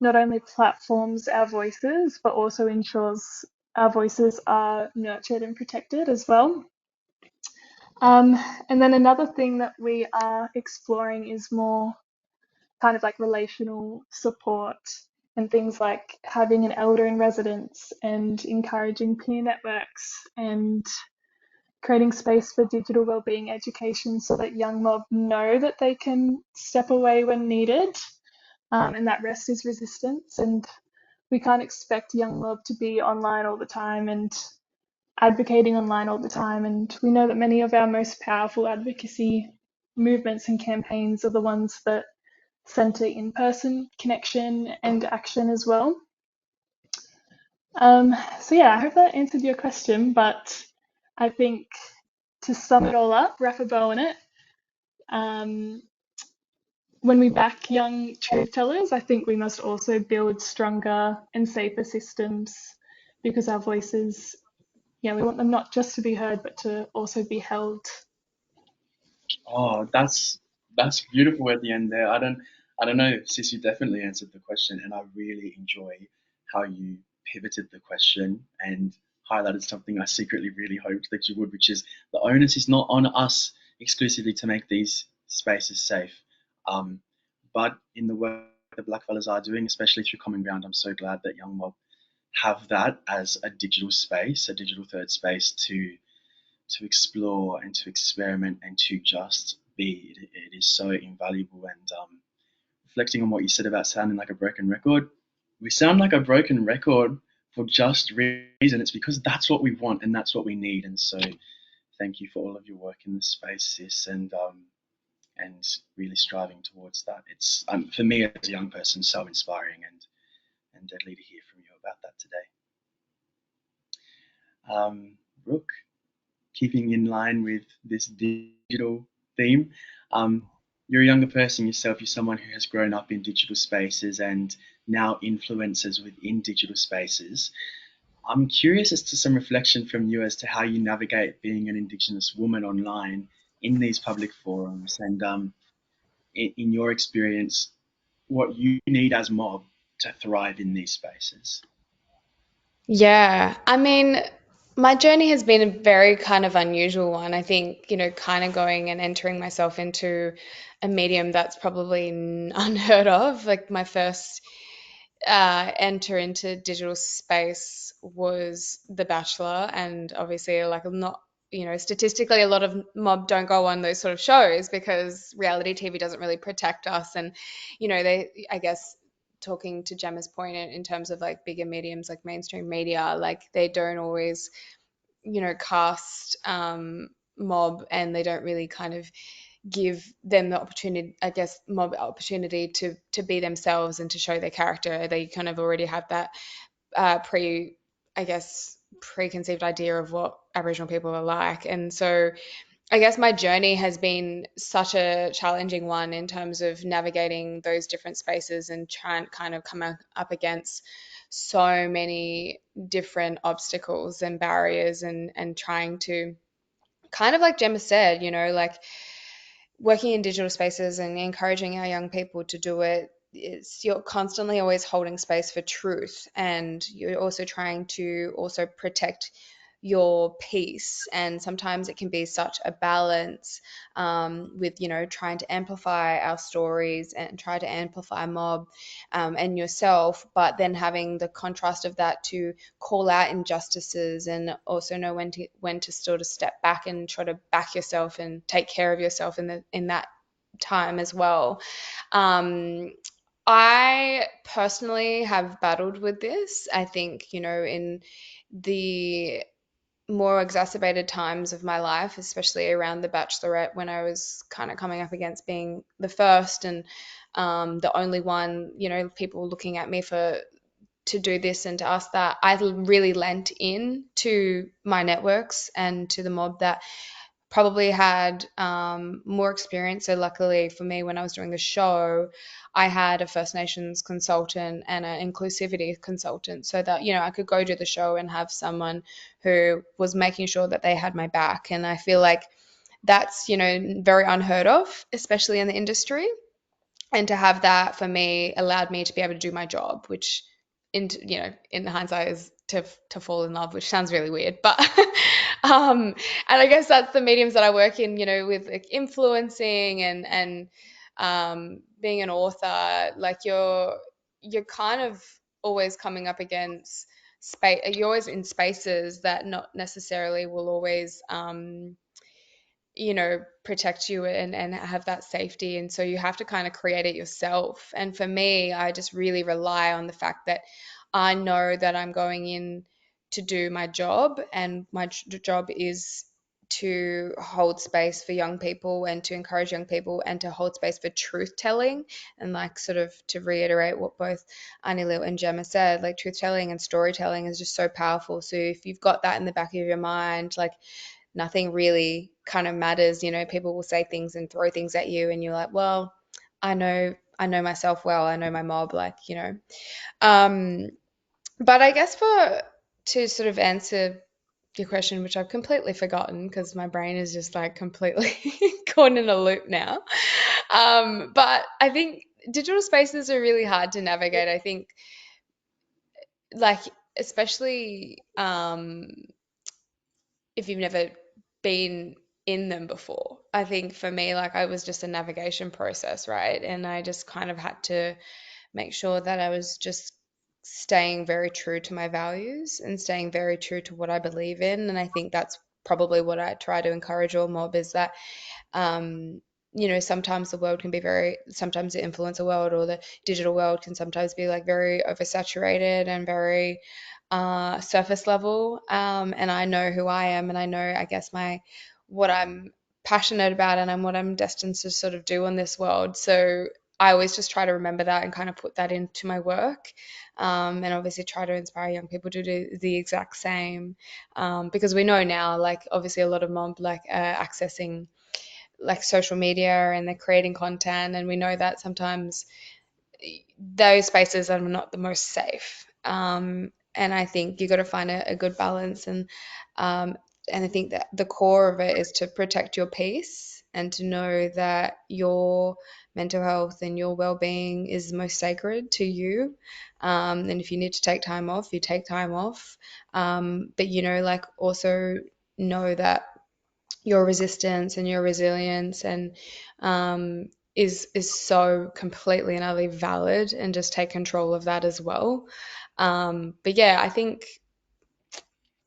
not only platforms our voices, but also ensures our voices are nurtured and protected as well. And then another thing that we are exploring is more kind of like relational support and things like having an elder in residence and encouraging peer networks and creating space for digital wellbeing education so that young mob know that they can step away when needed, and that rest is resistance. And we can't expect young mob to be online all the time and advocating online all the time. And we know that many of our most powerful advocacy movements and campaigns are the ones that centre in-person connection and action as well. So yeah, I hope that answered your question, but I think to sum it all up, wrap a bow on it, when we back young truth tellers, I think we must also build stronger and safer systems because our voices, yeah, we want them not just to be heard, but to also be held. Oh, that's beautiful at the end there. I don't know, sis, you definitely answered the question, and I really enjoy how you pivoted the question and highlighted something I secretly really hoped that you would, which is the onus is not on us exclusively to make these spaces safe. Um, but in the work that Blackfellas are doing, especially through Common Ground, I'm so glad that Young Mob have that as a digital space, a digital third space to explore and to experiment and to just be. It is so invaluable. And reflecting on what you said about sounding like a broken record, we sound like a broken record for just reason. It's because that's what we want and that's what we need. And so, thank you for all of your work in this space, sis, and really striving towards that. It's for me as a young person so inspiring and deadly to hear from you about that today. Brooke, keeping in line with this digital theme, you're a younger person yourself. You're someone who has grown up in digital spaces and now influences within digital spaces. I'm curious as to some reflection from you as to how you navigate being an Indigenous woman online in these public forums, and in your experience, what you need as mob to thrive in these spaces. Yeah, I mean, my journey has been a very kind of unusual one. I think, kind of going and entering myself into a medium that's probably unheard of. Like my first enter into digital space was The Bachelor, and obviously, like, not, statistically, a lot of mob don't go on those sort of shows because reality TV doesn't really protect us, and I guess, talking to Gemma's point in terms of like bigger mediums like mainstream media, like they don't always cast mob, and they don't really kind of give them the opportunity, I guess, mob opportunity to be themselves and to show their character. They kind of already have that preconceived idea of what Aboriginal people are like. And so I guess my journey has been such a challenging one in terms of navigating those different spaces and trying kind of come up against so many different obstacles and barriers, and trying to, kind of like Gemma said, like working in digital spaces and encouraging our young people to do it. You're constantly always holding space for truth, and you're also trying to also protect your peace. And sometimes it can be such a balance, with trying to amplify our stories and try to amplify mob, and yourself, but then having the contrast of that to call out injustices and also know when to sort of step back and try to back yourself and take care of yourself in that time as well. I personally have battled with this. I think, in the more exacerbated times of my life, especially around the Bachelorette, when I was kind of coming up against being the first and the only one, people looking at me to do this and to ask that. I really lent in to my networks and to the mob that probably had more experience. So luckily for me, when I was doing the show, I had a First Nations consultant and an inclusivity consultant, so that I could go do the show and have someone who was making sure that they had my back. And I feel like that's very unheard of, especially in the industry. And to have that for me allowed me to be able to do my job, which in hindsight is to fall in love, which sounds really weird, but and I guess that's the mediums that I work in, with like influencing and being an author. Like you're kind of always coming up against space. You're always in spaces that not necessarily will always protect you and have that safety. And so you have to kind of create it yourself. And for me, I just really rely on the fact that I know that I'm going in to do my job, and my job is to hold space for young people and to encourage young people and to hold space for truth telling. And like, sort of to reiterate what both Annie, Lil and Gemma said, like truth telling and storytelling is just so powerful. So if you've got that in the back of your mind, like nothing really kind of matters. People will say things and throw things at you, and you're like, well, I know myself well, I know my mob, but I guess to sort of answer your question, which I've completely forgotten because my brain is just like completely gone in a loop now. But I think digital spaces are really hard to navigate. I think, like, especially if you've never been in them before. I think for me, like, I was just a navigation process, right? And I just kind of had to make sure that I was just staying very true to my values and staying very true to what I believe in. And I think that's probably what I try to encourage all mob, is that sometimes the world can be sometimes the influencer world or the digital world can sometimes be like very oversaturated and very surface level. And I know who I am, and I know, I guess, what I'm passionate about and what I'm destined to sort of do in this world. So I always just try to remember that and kind of put that into my work, and obviously try to inspire young people to do the exact same, because we know now, like, obviously a lot of mob accessing like social media and they're creating content, and we know that sometimes those spaces are not the most safe. And I think you got to find a good balance, and I think that the core of it is to protect your peace and to know that your mental health and your well-being is most sacred to you. And if you need to take time off, you take time off. But like, also know that your resistance and your resilience and is so completely and utterly valid, and just take control of that as well. But yeah, I think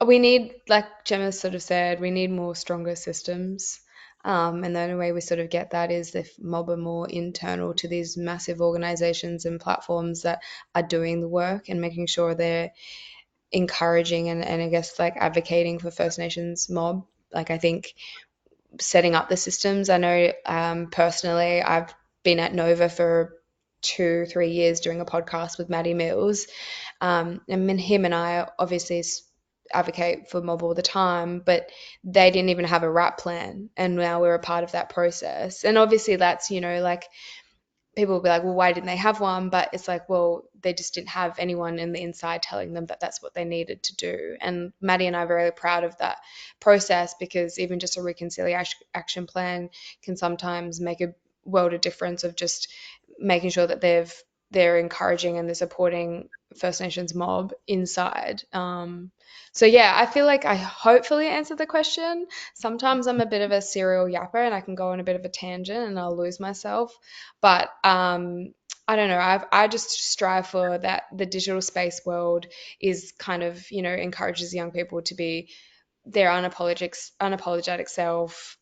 we need, like Gemma sort of said, we need more stronger systems. And the only way we sort of get that is if mob are more internal to these massive organizations and platforms that are doing the work and making sure they're encouraging and I guess like advocating for First Nations mob. Like, I think setting up the systems. I know personally, I've been at Nova for 2-3 years doing a podcast with Maddie Mills. And him and I obviously advocate for mob all the time, but they didn't even have a rap plan, and now we're a part of that process. And obviously that's, like, people will be like, well, why didn't they have one? But it's like, well, they just didn't have anyone in the inside telling them that that's what they needed to do. And Maddie and I are very proud of that process, because even just a reconciliation action plan can sometimes make a world of difference of just making sure that they're encouraging and they're supporting First Nations mob inside. So yeah, I feel like I hopefully answered the question. Sometimes I'm a bit of a serial yapper and I can go on a bit of a tangent and I'll lose myself. But I don't know. I just strive for that. The digital space world is kind of, encourages young people to be their unapologetic self,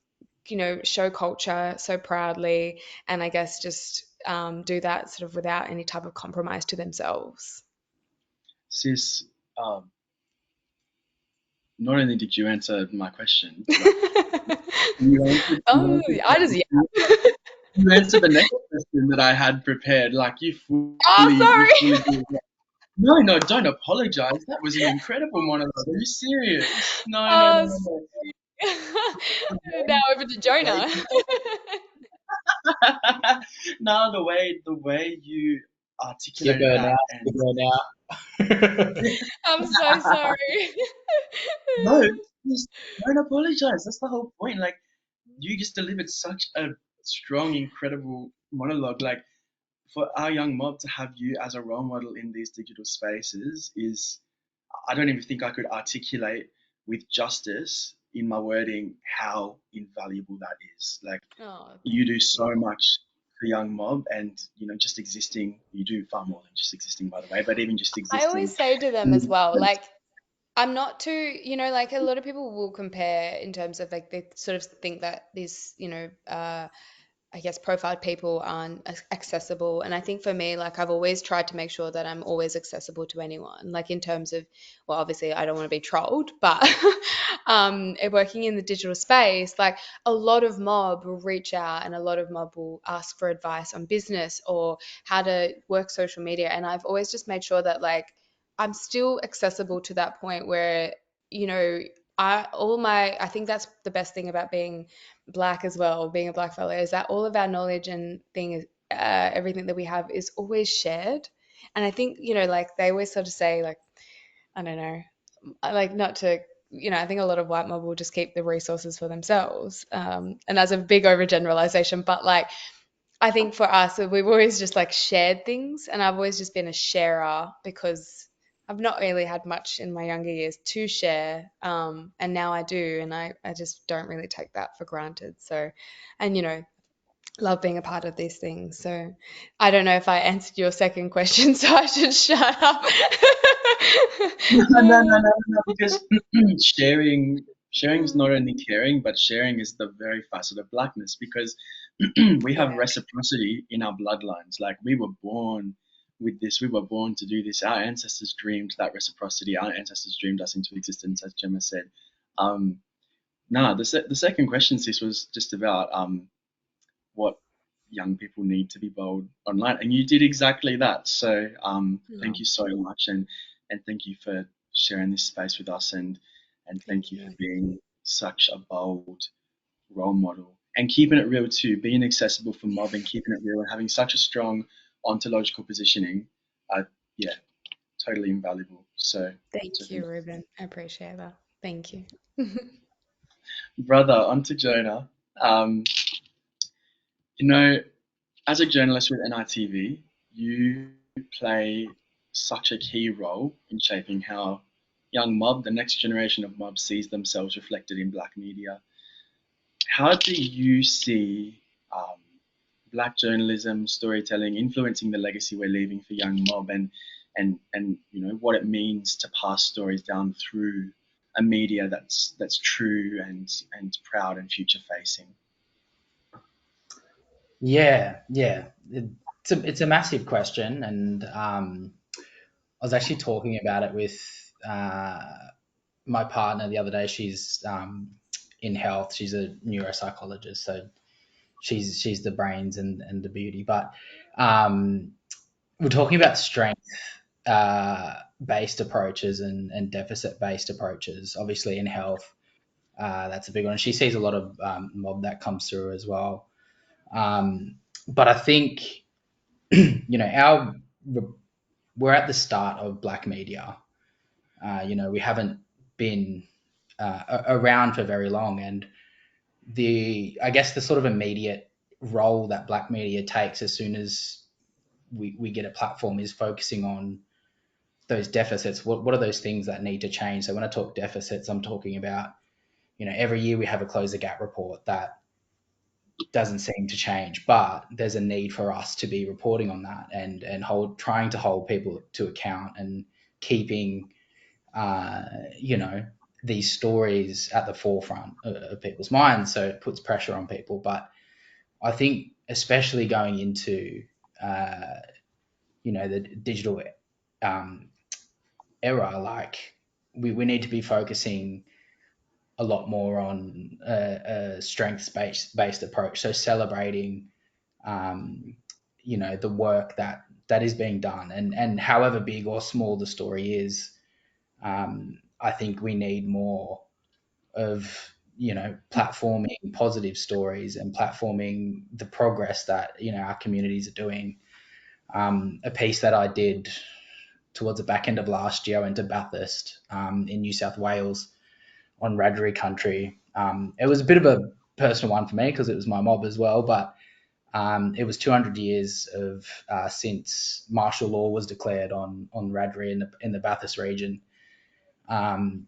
show culture so proudly, and I guess just do that sort of without any type of compromise to themselves. Sis, not only did you answer my question, but you answered, Oh, I just you answered the next question that I had prepared. Like you sorry. fully did. No, don't apologize. That was an incredible monologue. Are you serious? No, no, Oh, no, no. now over to Jonah. No, the way you Skip articulated her that now. and Skip her now. I'm so sorry. no, just don't apologize. That's the whole point. Like you just delivered such a strong, incredible monologue. Like for our young mob to have you as a role model in these digital spaces is, I don't even think I could articulate with justice in my wording how invaluable that is. Like Oh, you thank do you. so much for young mob, and just existing, you do far more than just existing, by the way, but even just I existing always say to them in as the well, space. like, I'm not too, like a lot of people will compare in terms of like they sort of think that these, I guess profiled people aren't accessible. And I think for me, like I've always tried to make sure that I'm always accessible to anyone. Like in terms of, well, obviously I don't want to be trolled, but working in the digital space, like a lot of mob will reach out and a lot of mob will ask for advice on business or how to work social media. And I've always just made sure that like I'm still accessible to that point where, you know, I think that's the best thing about being black as well, being a black fellow, is that all of our knowledge and everything that we have is always shared. And I think, like they always sort of say, like, I don't know, like not to, I think a lot of white mob will just keep the resources for themselves. And that's a big overgeneralization, but like, I think for us, we've always just like shared things, and I've always just been a sharer because I've not really had much in my younger years to share, and now I do, and I just don't really take that for granted. So, and love being a part of these things. So, I don't know if I answered your second question, so I should shut up. No, because sharing is not only caring, but sharing is the very facet of blackness, because we have Yeah, reciprocity in our bloodlines. Like we were born with this, we were born to do this. Our ancestors dreamed that reciprocity, our ancestors dreamed us into existence, as Gemma said. um the second question, sis, was just about what young people need to be bold online, and you did exactly that. So thank no, you so much, and thank you for sharing this space with us, and thank thank you for you. being such a bold role model and keeping it real too, being accessible for mob and keeping it real and having such a strong ontological positioning. Yeah, totally invaluable. So Thank thank you, Ruben. I appreciate that. Thank you. you. Brother, onto Jonah. Um, you know, as a journalist with NITV, you play such a key role in shaping how young mob, the next generation of mob, sees themselves reflected in black media. How do you see black journalism, storytelling influencing the legacy we're leaving for young mob, and what it means to pass stories down through a media that's true and proud and future facing? Yeah. It's a massive question, and I was actually talking about it with uh, my partner the other day. She's in health. She's a neuropsychologist, so she's the brains and the beauty. But um, we're talking about strength based approaches and deficit based approaches. Obviously, in health, that's a big one. And she sees a lot of mob that comes through as well. But I think our we're at the start of black media. We haven't been around for very long, and I guess the sort of immediate role that black media takes as soon as we get a platform is focusing on those deficits. What are those things that need to change? So when I talk deficits, I'm talking about, every year we have a close the gap report that doesn't seem to change, but there's a need for us to be reporting on that trying to hold people to account and keeping, uh, you know, these stories at the forefront of people's minds. So it puts pressure on people. But I think, especially going into, the digital um, era, like we need to be focusing a lot more on a strengths-based approach. So celebrating, the work that is being done, and however big or small the story is, I think we need more of platforming positive stories and platforming the progress that our communities are doing. A piece that I did towards the back end of last year into Bathurst in New South Wales on Wiradjuri country. It was a bit of a personal one for me because it was my mob as well, but it was 200 years of since martial law was declared on Wiradjuri in the Bathurst region. And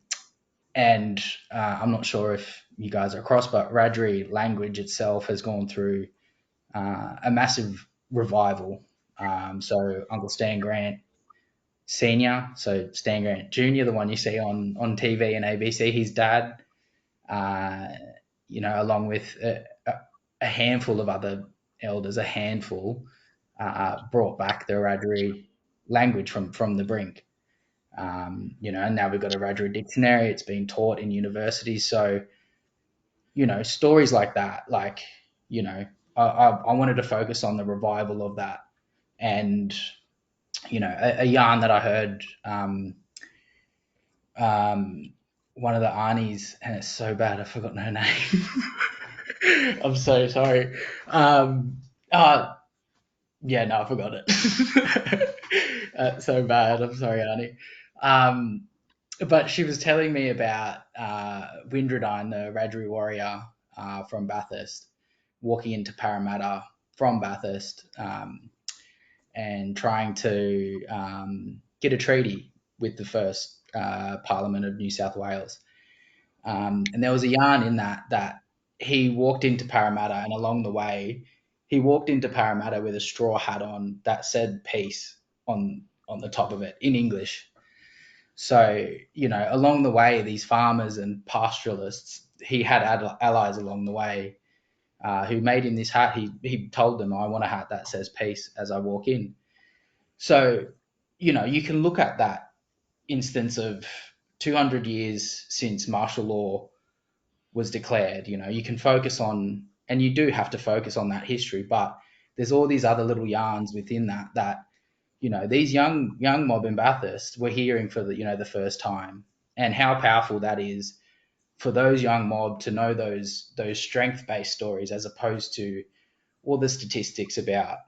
I'm not sure if you guys are across, but Wiradjuri language itself has gone through a massive revival. So Uncle Stan Grant Senior, so Stan Grant Junior, the one you see on TV and ABC, his dad, along with a handful of other elders, brought back the Wiradjuri language from the brink. And now we've got a Wiradjuri dictionary. It's being taught in universities. So, stories like that, I wanted to focus on the revival of that. And, a yarn that I heard, one of the aunties, and it's so bad, I've forgotten her name. I'm so sorry. Yeah, no, I forgot it. So bad. I'm sorry, Auntie. But she was telling me about Windradine, the Wiradjuri warrior from Bathurst, walking into Parramatta from Bathurst and trying to get a treaty with the first Parliament of New South Wales. And there was a yarn in that he walked into Parramatta, and along the way, he walked into Parramatta with a straw hat on that said peace on the top of it in English. So, along the way, these farmers and pastoralists, he had allies along the way who made him this hat. He told them, I want a hat that says peace as I walk in. So, you can look at that instance of 200 years since martial law was declared. You can focus on, and you do have to focus on that history, but there's all these other little yarns within that these young mob in Bathurst were hearing for the first time, and how powerful that is for those young mob to know those strength-based stories, as opposed to all the statistics about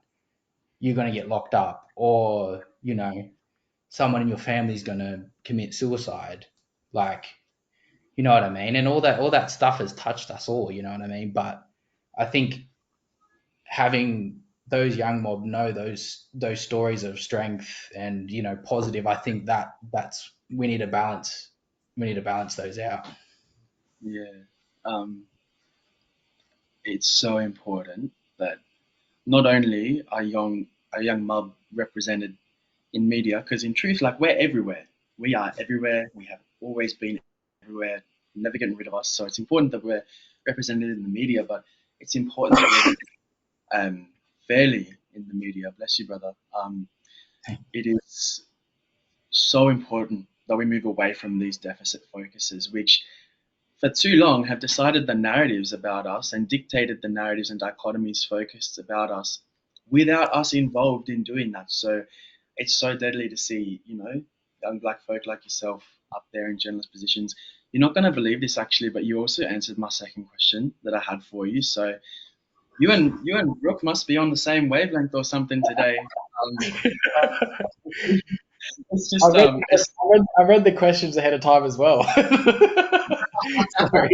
you're going to get locked up, or someone in your family is going to commit suicide. You know what I mean? And all that stuff has touched us all, you know what I mean? But I think having those young mob know those stories of strength and positive, I think that's we need to balance those out. Yeah, it's so important that not only are young mob represented in media, because in truth, we're everywhere. We are everywhere. We have always been everywhere. Never getting rid of us. So it's important that we're represented in the media, but it's important that we're fairly in the media. Bless you, brother. It is so important that we move away from these deficit focuses, which for too long have decided the narratives about us and dictated the narratives and dichotomies focused about us without us involved in doing that. So it's so deadly to see, young black folk like yourself up there in journalist positions. You're not going to believe this actually, but you also answered my second question that I had for you. So you and Brooke must be on the same wavelength or something today. It's just I read the questions ahead of time as well. Sorry.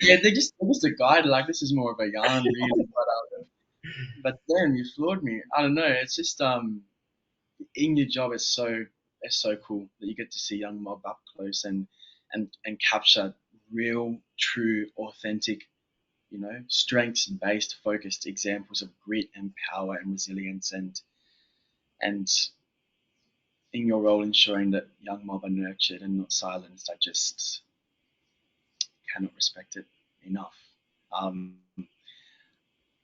Yeah, they're just a guide. This is more of a yarn, really. But damn, you floored me. I don't know. It's just in your job, it's so cool that you get to see young mob up close and capture real, true, authentic, strengths-based, focused examples of grit and power and resilience, and in your role ensuring that young mob are nurtured and not silenced. I just cannot respect it enough.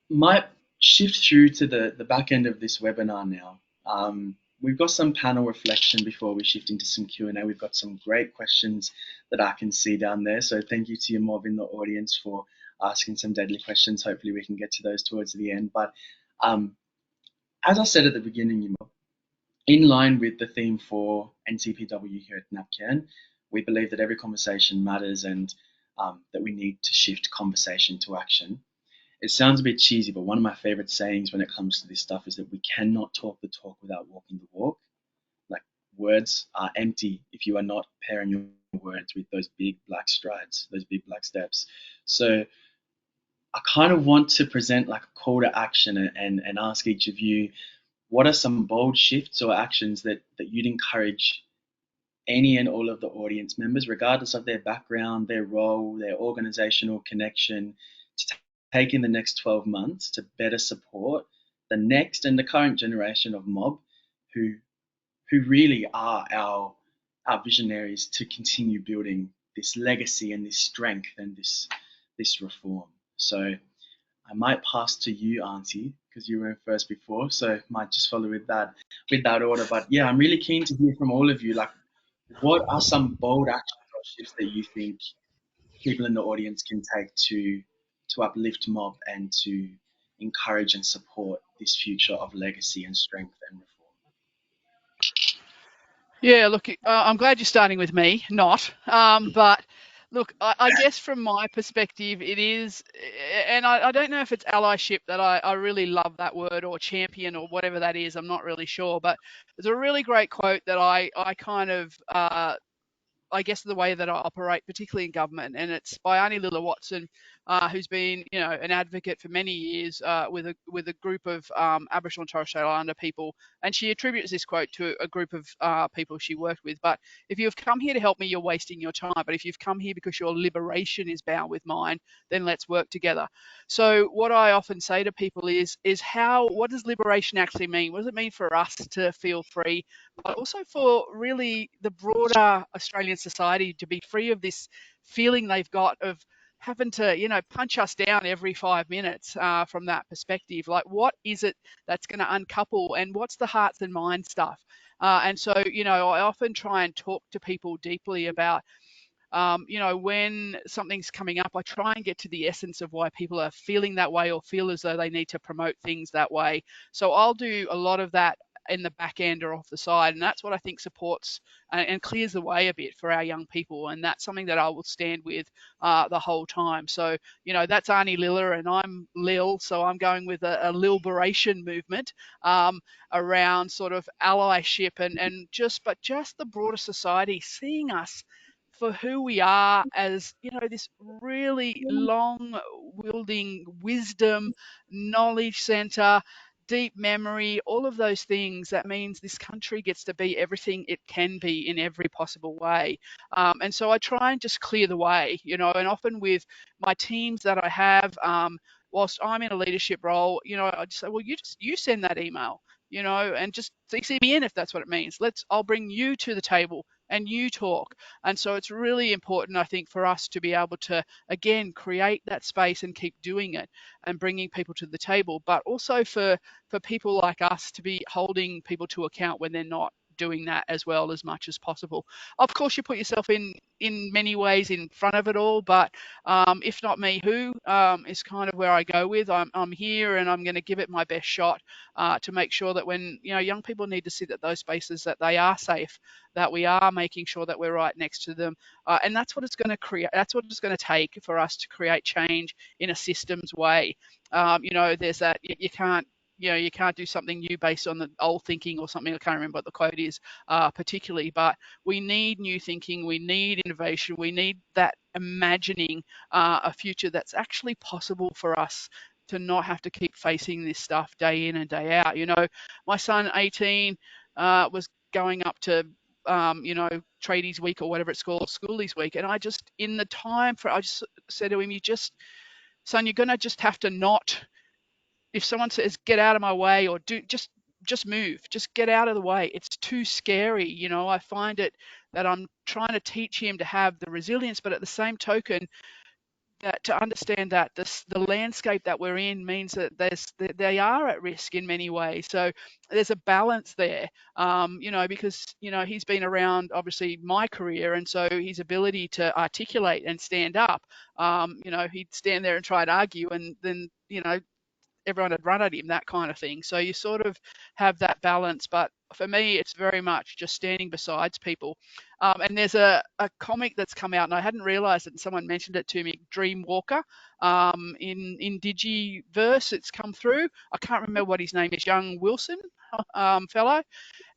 Might shift through to the back end of this webinar now. we've got some panel reflection before we shift into some Q&A. We've got some great questions that I can see down there. So thank you to your mob in the audience for asking some deadly questions. Hopefully we can get to those towards the end. But as I said at the beginning, in line with the theme for NCPW here at NAPCAN, we believe that every conversation matters and that we need to shift conversation to action. It sounds a bit cheesy, but one of my favorite sayings when it comes to this stuff is that we cannot talk the talk without walking the walk. Like, words are empty if you are not pairing your words with those big black strides, those big black steps. So I kind of want to present like a call to action and ask each of you, what are some bold shifts or actions that you'd encourage any and all of the audience members, regardless of their background, their role, their organizational connection, to take in the next 12 months to better support the next and the current generation of mob who really are our visionaries to continue building this legacy and this strength and this reform. So I might pass to you, Auntie, because you were in first before, so might just follow with that order. But yeah, I'm really keen to hear from all of you. Like, what are some bold actions or shifts that you think people in the audience can take to uplift mob and to encourage and support this future of legacy and strength and reform? Yeah, look, I'm glad you're starting with me, but look, I guess from my perspective, it is, and I don't know if it's allyship that I really love that word, or champion, or whatever that is. I'm not really sure, but there's a really great quote that I kind of I guess the way that I operate, particularly in government, and it's by Arnie Lilla Watson, who's been, an advocate for many years with a group of Aboriginal and Torres Strait Islander people, and she attributes this quote to a group of people she worked with. But if you've come here to help me, you're wasting your time. But if you've come here because your liberation is bound with mine, then let's work together. So what I often say to people is what does liberation actually mean? What does it mean for us to feel free, but also for really the broader Australian society to be free of this feeling they've got of having to, punch us down every 5 minutes from that perspective. Like, what is it that's going to uncouple, and what's the hearts and minds stuff? And so, I often try and talk to people deeply about when something's coming up, I try and get to the essence of why people are feeling that way or feel as though they need to promote things that way. So I'll do a lot of that in the back end or off the side, and that's what I think supports and clears the way a bit for our young people, and that's something that I will stand with the whole time. So that's Arnie Lilla and I'm Lil, so I'm going with a Lilberation movement around sort of allyship and just the broader society seeing us for who we are as, this really long wielding wisdom, knowledge center, deep memory, all of those things. That means this country gets to be everything it can be in every possible way. And so I try and just clear the way, and often with my teams that I have, whilst I'm in a leadership role, I just say, well, you send that email, and just CC me in if that's what it means. I'll bring you to the table and you talk. And so it's really important, I think, for us to be able to, again, create that space and keep doing it and bringing people to the table, but also for people like us to be holding people to account when they're not doing that as well as much as possible. Of course, you put yourself in many ways in front of it all, but if not me, who is kind of where I go with. I'm here and I'm going to give it my best shot to make sure that when young people need to sit at those spaces, that they are safe, that we are making sure that we're right next to them, and that's what it's going to create. That's what it's going to take for us to create change in a systems way. There's that you can't. You can't do something new based on the old thinking or something. I can't remember what the quote is particularly, but we need new thinking, we need innovation, we need that imagining a future that's actually possible for us to not have to keep facing this stuff day in and day out. My son, 18, was going up to tradies week or whatever it's called, schoolies week, and I just said to him, son, you're gonna just have to not. If someone says, get out of my way, or just move, just get out of the way. It's too scary. I find it that I'm trying to teach him to have the resilience, but at the same token, that to understand that the landscape that we're in means that they are at risk in many ways. So there's a balance there, because he's been around obviously my career, and so his ability to articulate and stand up, he'd stand there and try to argue, and then everyone had run at him, that kind of thing. So you sort of have that balance. But for me, it's very much just standing beside people. And there's a comic that's come out, and I hadn't realised it, and someone mentioned it to me, Dreamwalker. In Digiverse, it's come through. I can't remember what his name is, Young Wilson fellow.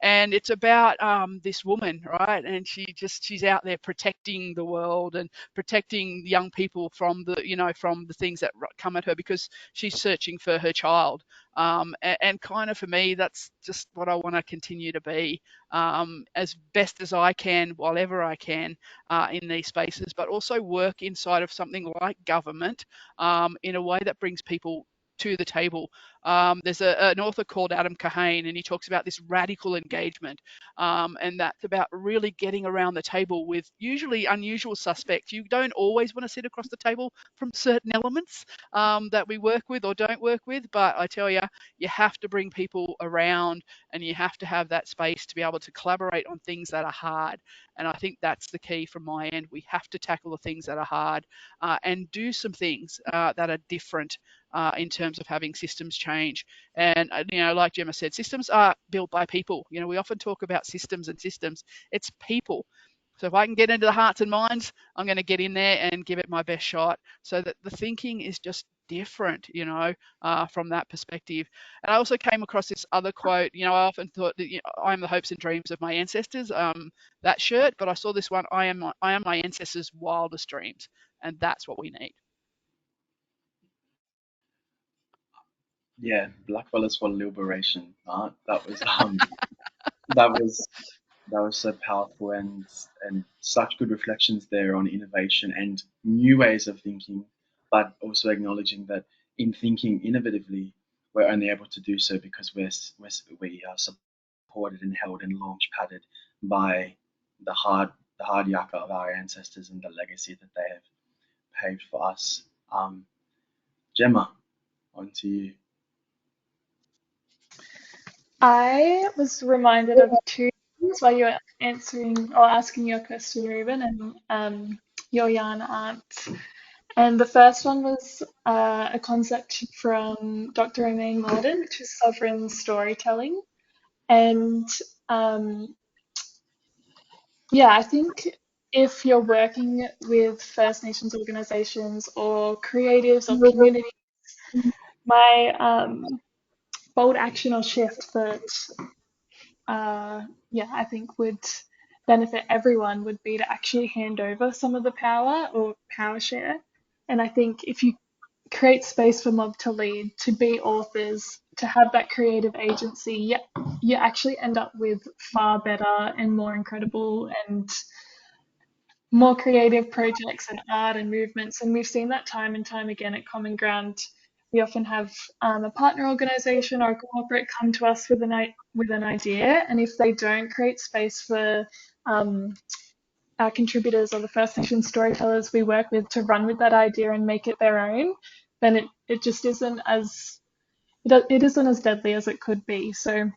And it's about this woman, right? And she's out there protecting the world and protecting young people from the things that come at her, because she's searching for her child. And kind of for me, that's just what I want to continue to be, as best as I can, whatever I can, in these spaces, but also work inside of something like government, in a way that brings people to the table. There's an author called Adam Kahane, and he talks about this radical engagement, and that's about really getting around the table with usually unusual suspects. You don't always want to sit across the table from certain elements that we work with or don't work with, but I tell you, you have to bring people around, and you have to have that space to be able to collaborate on things that are hard. And I think that's the key from my end. We have to tackle the things that are hard, and do some things that are different, in terms of having systems change. And, like Gemma said, systems are built by people. We often talk about systems and systems. It's people. So if I can get into the hearts and minds, I'm going to get in there and give it my best shot, so that the thinking is just different, from that perspective. And I also came across this other quote. I often thought that I am the hopes and dreams of my ancestors, that shirt, but I saw this one, I am my ancestors' wildest dreams. And that's what we need. Yeah, blackfellas for liberation. That was that was that was so powerful, and such good reflections there on innovation and new ways of thinking, but also acknowledging that in thinking innovatively, we're only able to do so because we are supported and held and launch padded by the hard yakka of our ancestors and the legacy that they have paved for us. Gemma, on to you. I was reminded of two things while you were answering or asking your question, Ruben, and your yarn aunt. And the first one was a concept from Dr. Lil Gordon, which is sovereign storytelling. And I think if you're working with First Nations organisations or creatives or communities, my bold action or shift that I think would benefit everyone would be to actually hand over some of the power or power share. And I think if you create space for mob to lead, to be authors, to have that creative agency, you actually end up with far better and more incredible and more creative projects and art and movements. And we've seen that time and time again at Common Ground. We often have a partner organisation or a corporate come to us with an idea, and if they don't create space for our contributors or the First Nation storytellers we work with to run with that idea and make it their own, then it just isn't as deadly as it could be. So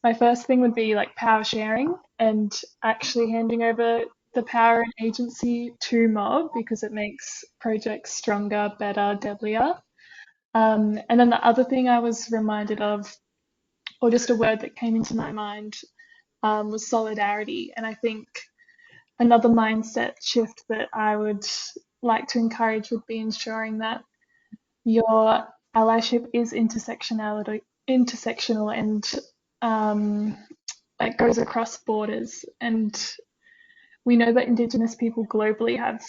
my first thing would be like power sharing and actually handing over the power and agency to mob, because it makes projects stronger, better, deadlier. And then the other thing I was reminded of, or just a word that came into my mind, was solidarity. And I think another mindset shift that I would like to encourage would be ensuring that your allyship is intersectional and it goes across borders. And we know that Indigenous people globally have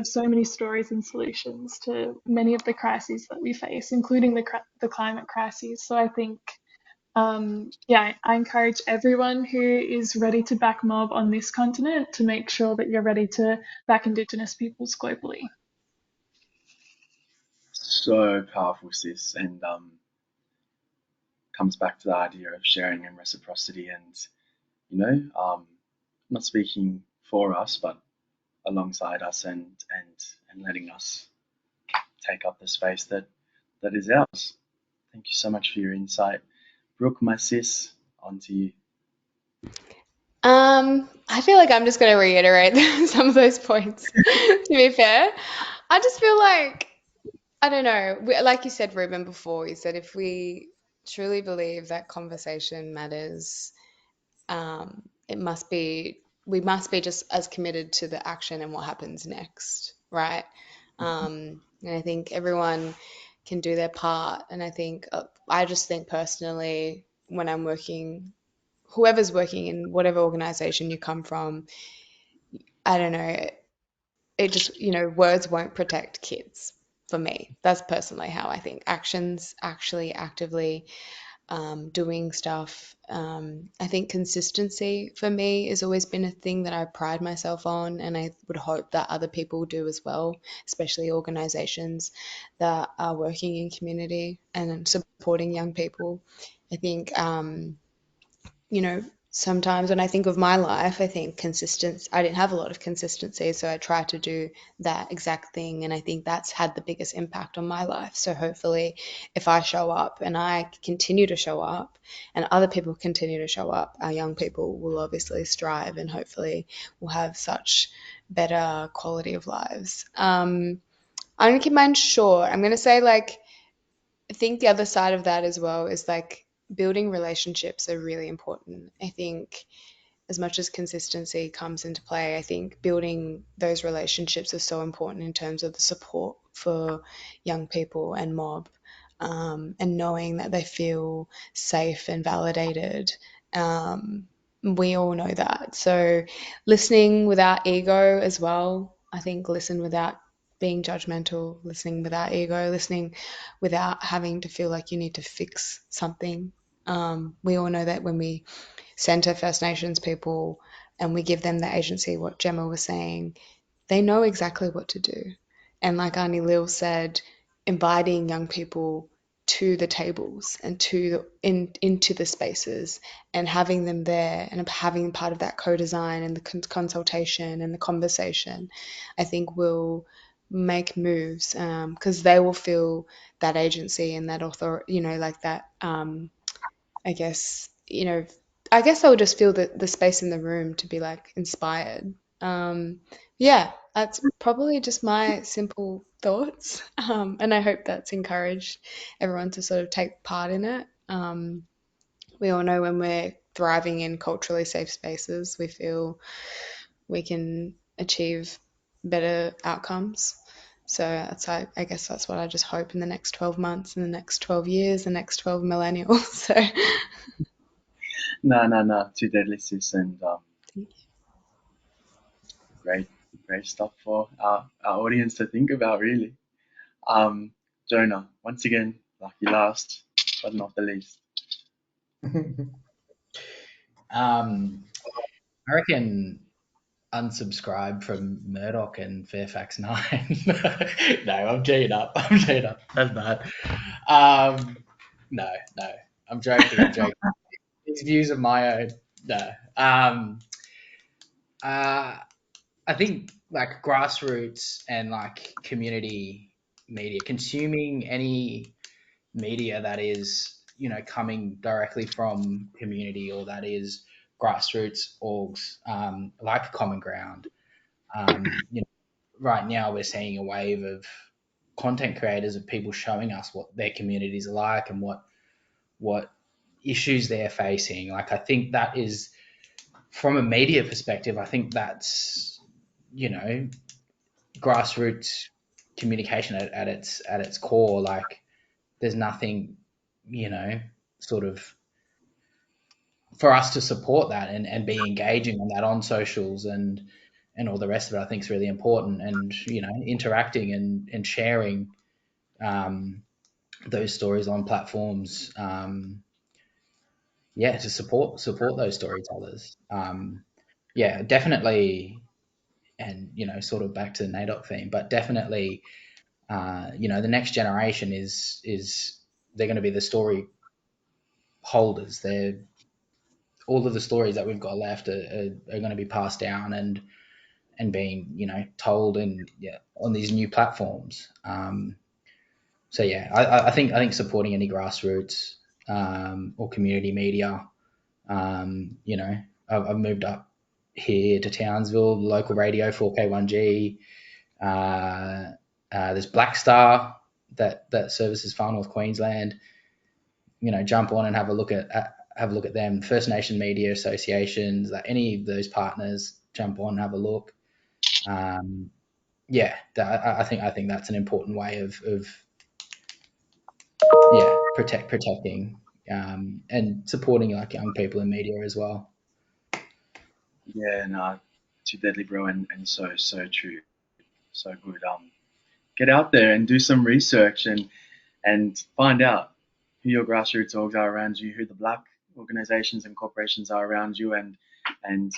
so many stories and solutions to many of the crises that we face, including the climate crises. So I think, I encourage everyone who is ready to back mob on this continent to make sure that you're ready to back Indigenous peoples globally. So powerful, sis, and comes back to the idea of sharing and reciprocity, and not speaking for us, but alongside us, and letting us take up the space that is ours. Thank you so much for your insight. Brooke, my sis, on to you. I feel like I'm just going to reiterate some of those points, to be fair. I just feel like, I don't know, like you said, Ruben, before, you said if we truly believe that conversation matters, we must be just as committed to the action and what happens next, right? And I think everyone can do their part. And I just think personally, when I'm working, whoever's working in whatever organization you come from, I don't know, it just, words won't protect kids for me. That's personally how I think. Actions actually actively doing stuff. I think consistency for me has always been a thing that I pride myself on, and I would hope that other people do as well, especially organizations that are working in community and supporting young people. I think, sometimes when I think of my life, I think consistency. I didn't have a lot of consistency, so I tried to do that exact thing, and I think that's had the biggest impact on my life. So hopefully, if I show up and I continue to show up, and other people continue to show up, our young people will obviously strive, and hopefully, we'll have such better quality of lives. I'm gonna keep mine short. I'm gonna say I think the other side of that as well is building relationships are really important. I think as much as consistency comes into play, I think building those relationships is so important in terms of the support for young people and mob, and knowing that they feel safe and validated. We all know that. So listening without ego as well. I think listen without being judgmental, listening without ego, listening without having to feel like you need to fix something. We all know that when we centre First Nations people and we give them the agency, what Gemma was saying, they know exactly what to do. And like Auntie Lil said, inviting young people to the tables and into the spaces and having them there and having part of that co-design and the consultation and the conversation, I think will make moves, because they will feel that agency and that authority, that I guess, I'll just feel the space in the room to be inspired. Yeah, that's probably just my simple thoughts. And I hope that's encouraged everyone to sort of take part in it. We all know when we're thriving in culturally safe spaces, we feel we can achieve better outcomes. So I guess that's what I just hope in the next 12 months, in the next 12 years, the next 12 millennials. So No, too deadly, sis, and great, great stuff for our audience to think about, really. Jonah, once again, lucky last, but not the least. I reckon unsubscribe from Murdoch and Fairfax 9. No, I'm cheating up. That's bad. No. I'm joking. These views are my own. No. I think grassroots and community media, consuming any media that is coming directly from community or that is grassroots orgs, like Common Ground. Right now we're seeing a wave of content creators, of people showing us what their communities are like and what issues they're facing. I think that is, from a media perspective, I think that's grassroots communication at its core. There's nothing sort of for us to support that and be engaging on that on socials and all the rest of it. I think is really important, and interacting and sharing those stories on platforms, to support those storytellers. Definitely. And sort of back to the NAIDOC theme, but definitely, the next generation is they're going to be the story holders. They're all of the stories that we've got left are going to be passed down and being told on these new platforms. So yeah, I think supporting any grassroots or community media. You know, I've moved up here to Townsville, local radio, 4K1G. There's Black Star that services Far North Queensland. You know, jump on and have a look at them. First Nation media associations, like any of those partners, jump on, have a look. Yeah, I think that's an important way of protecting and supporting like young people in media as well. Yeah, no, too deadly, bro, and so true, so good. Get out there and do some research and find out who your grassroots orgs are around you, who the black organizations and corporations are around you, and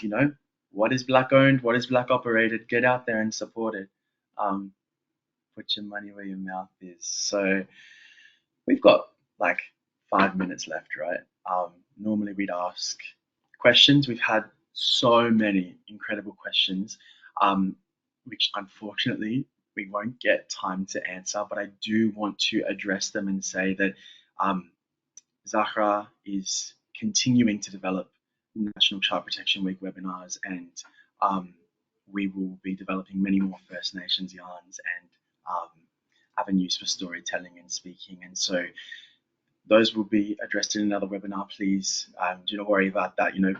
you know what is black owned, what is black operated. Get out there and support it. Um, put your money where your mouth is. So we've got like 5 minutes left, right? Normally we'd ask questions. We've had so many incredible questions, which unfortunately we won't get time to answer, but I do want to address them and say that Zahra is continuing to develop National Child Protection Week webinars, and we will be developing many more First Nations yarns and avenues for storytelling and speaking. And so those will be addressed in another webinar. Please do not worry about that. You know,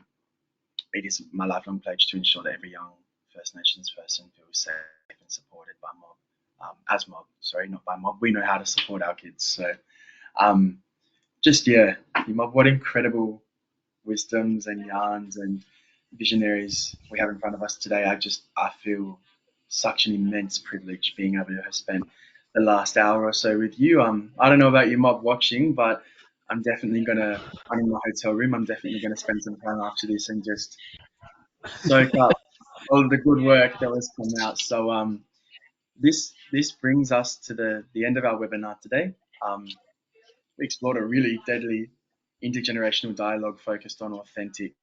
it is my lifelong pledge to ensure that every young First Nations person feels safe and supported by mob, as mob, sorry, not by mob. We know how to support our kids. So just, yeah, mob, what incredible wisdoms and yarns and visionaries we have in front of us today. I feel such an immense privilege being able to have spent the last hour or so with you. I don't know about you, mob, watching, but I'm in my hotel room. I'm definitely gonna spend some time after this and just soak up all of the good work that has come out. So this brings us to the end of our webinar today. We explored a really deadly intergenerational dialogue focused on authentic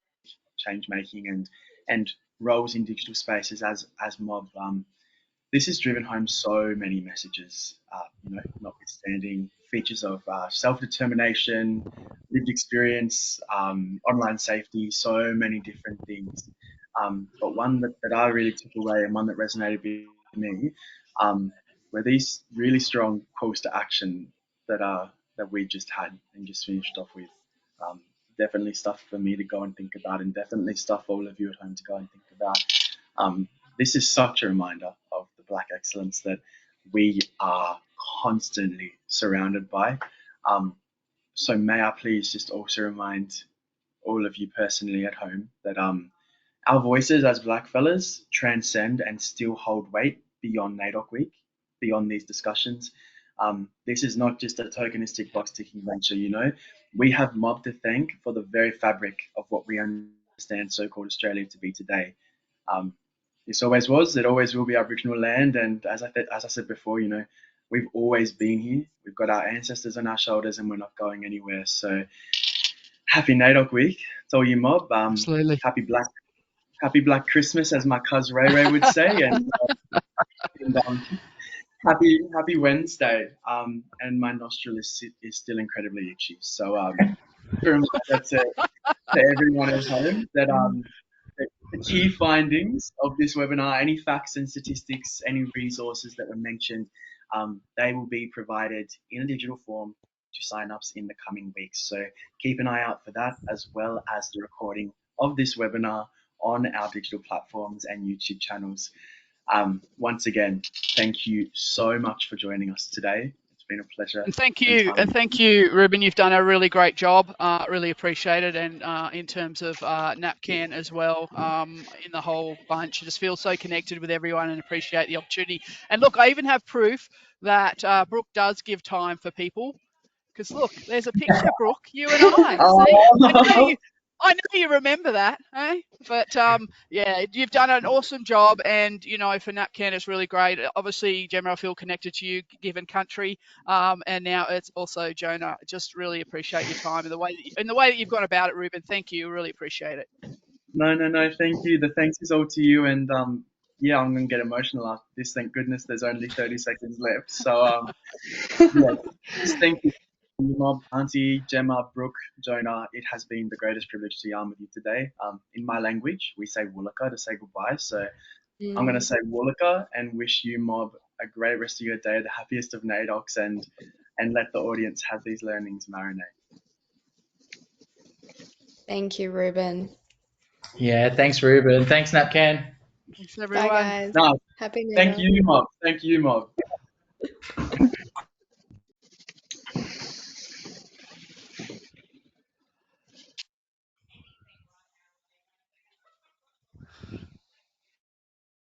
change making and roles in digital spaces as mob. This has driven home so many messages, you know, notwithstanding features of self-determination, lived experience, online safety, so many different things. But one that I really took away and one that resonated with me were these really strong calls to action that we just had and just finished off with. Um, Definitely stuff for me to go and think about, and definitely stuff all of you at home to go and think about. Um, this is such a reminder of the Black excellence that we are constantly surrounded by. So may I please just also remind all of you personally at home that our voices as Black fellas transcend and still hold weight beyond NAIDOC Week, beyond these discussions. This is not just a tokenistic box ticking venture, you know. We have mob to thank for the very fabric of what we understand so-called Australia to be today. This always was, it always will be Aboriginal land, and as I said before, you know, we've always been here. We've got our ancestors on our shoulders, and we're not going anywhere. So, happy NAIDOC Week to all you mob. Absolutely. Happy Black Christmas, as my cuz Ray Ray would say, and happy Wednesday. And my nostril is still incredibly itchy. So, a reminder to everyone at home that the key findings of this webinar, any facts and statistics, any resources that were mentioned, they will be provided in a digital form to sign-ups in the coming weeks. So keep an eye out for that, as well as the recording of this webinar on our digital platforms and YouTube channels. Once again, thank you so much for joining us today. It's been a pleasure. And thank you, Ruben. You've done a really great job. Really appreciate it. And in terms of NAPCAN as well, in the whole bunch, I just feel so connected with everyone and appreciate the opportunity. And look, I even have proof that Brooke does give time for people. Because look, there's a picture, Brooke, you and I. See, I know you remember that, eh? But yeah, you've done an awesome job, and you know, for NAPCAN, it's really great. Obviously, Gemma, I feel connected to you, given country, and now it's also Jonah. Just really appreciate your time and the way that you've gone about it, Ruben. Thank you, really appreciate it. No, thank you. The thanks is all to you, and yeah, I'm gonna get emotional after this. Thank goodness there's only 30 seconds left. So yeah, just thank you, Mob, Auntie, Gemma, Brooke, Jonah. It has been the greatest privilege to yarn with you today. In my language, we say Wulaka to say goodbye. So I'm gonna say Wulaka and wish you, Mob, a great rest of your day, the happiest of NAIDOCs, and let the audience have these learnings marinate. Thank you, Ruben. Yeah, thanks, Ruben. Thanks, NAPCAN. Thanks, Bye, everyone. guys. No, Happy thank NAIDOC. you, Mob. Thank you, Mob.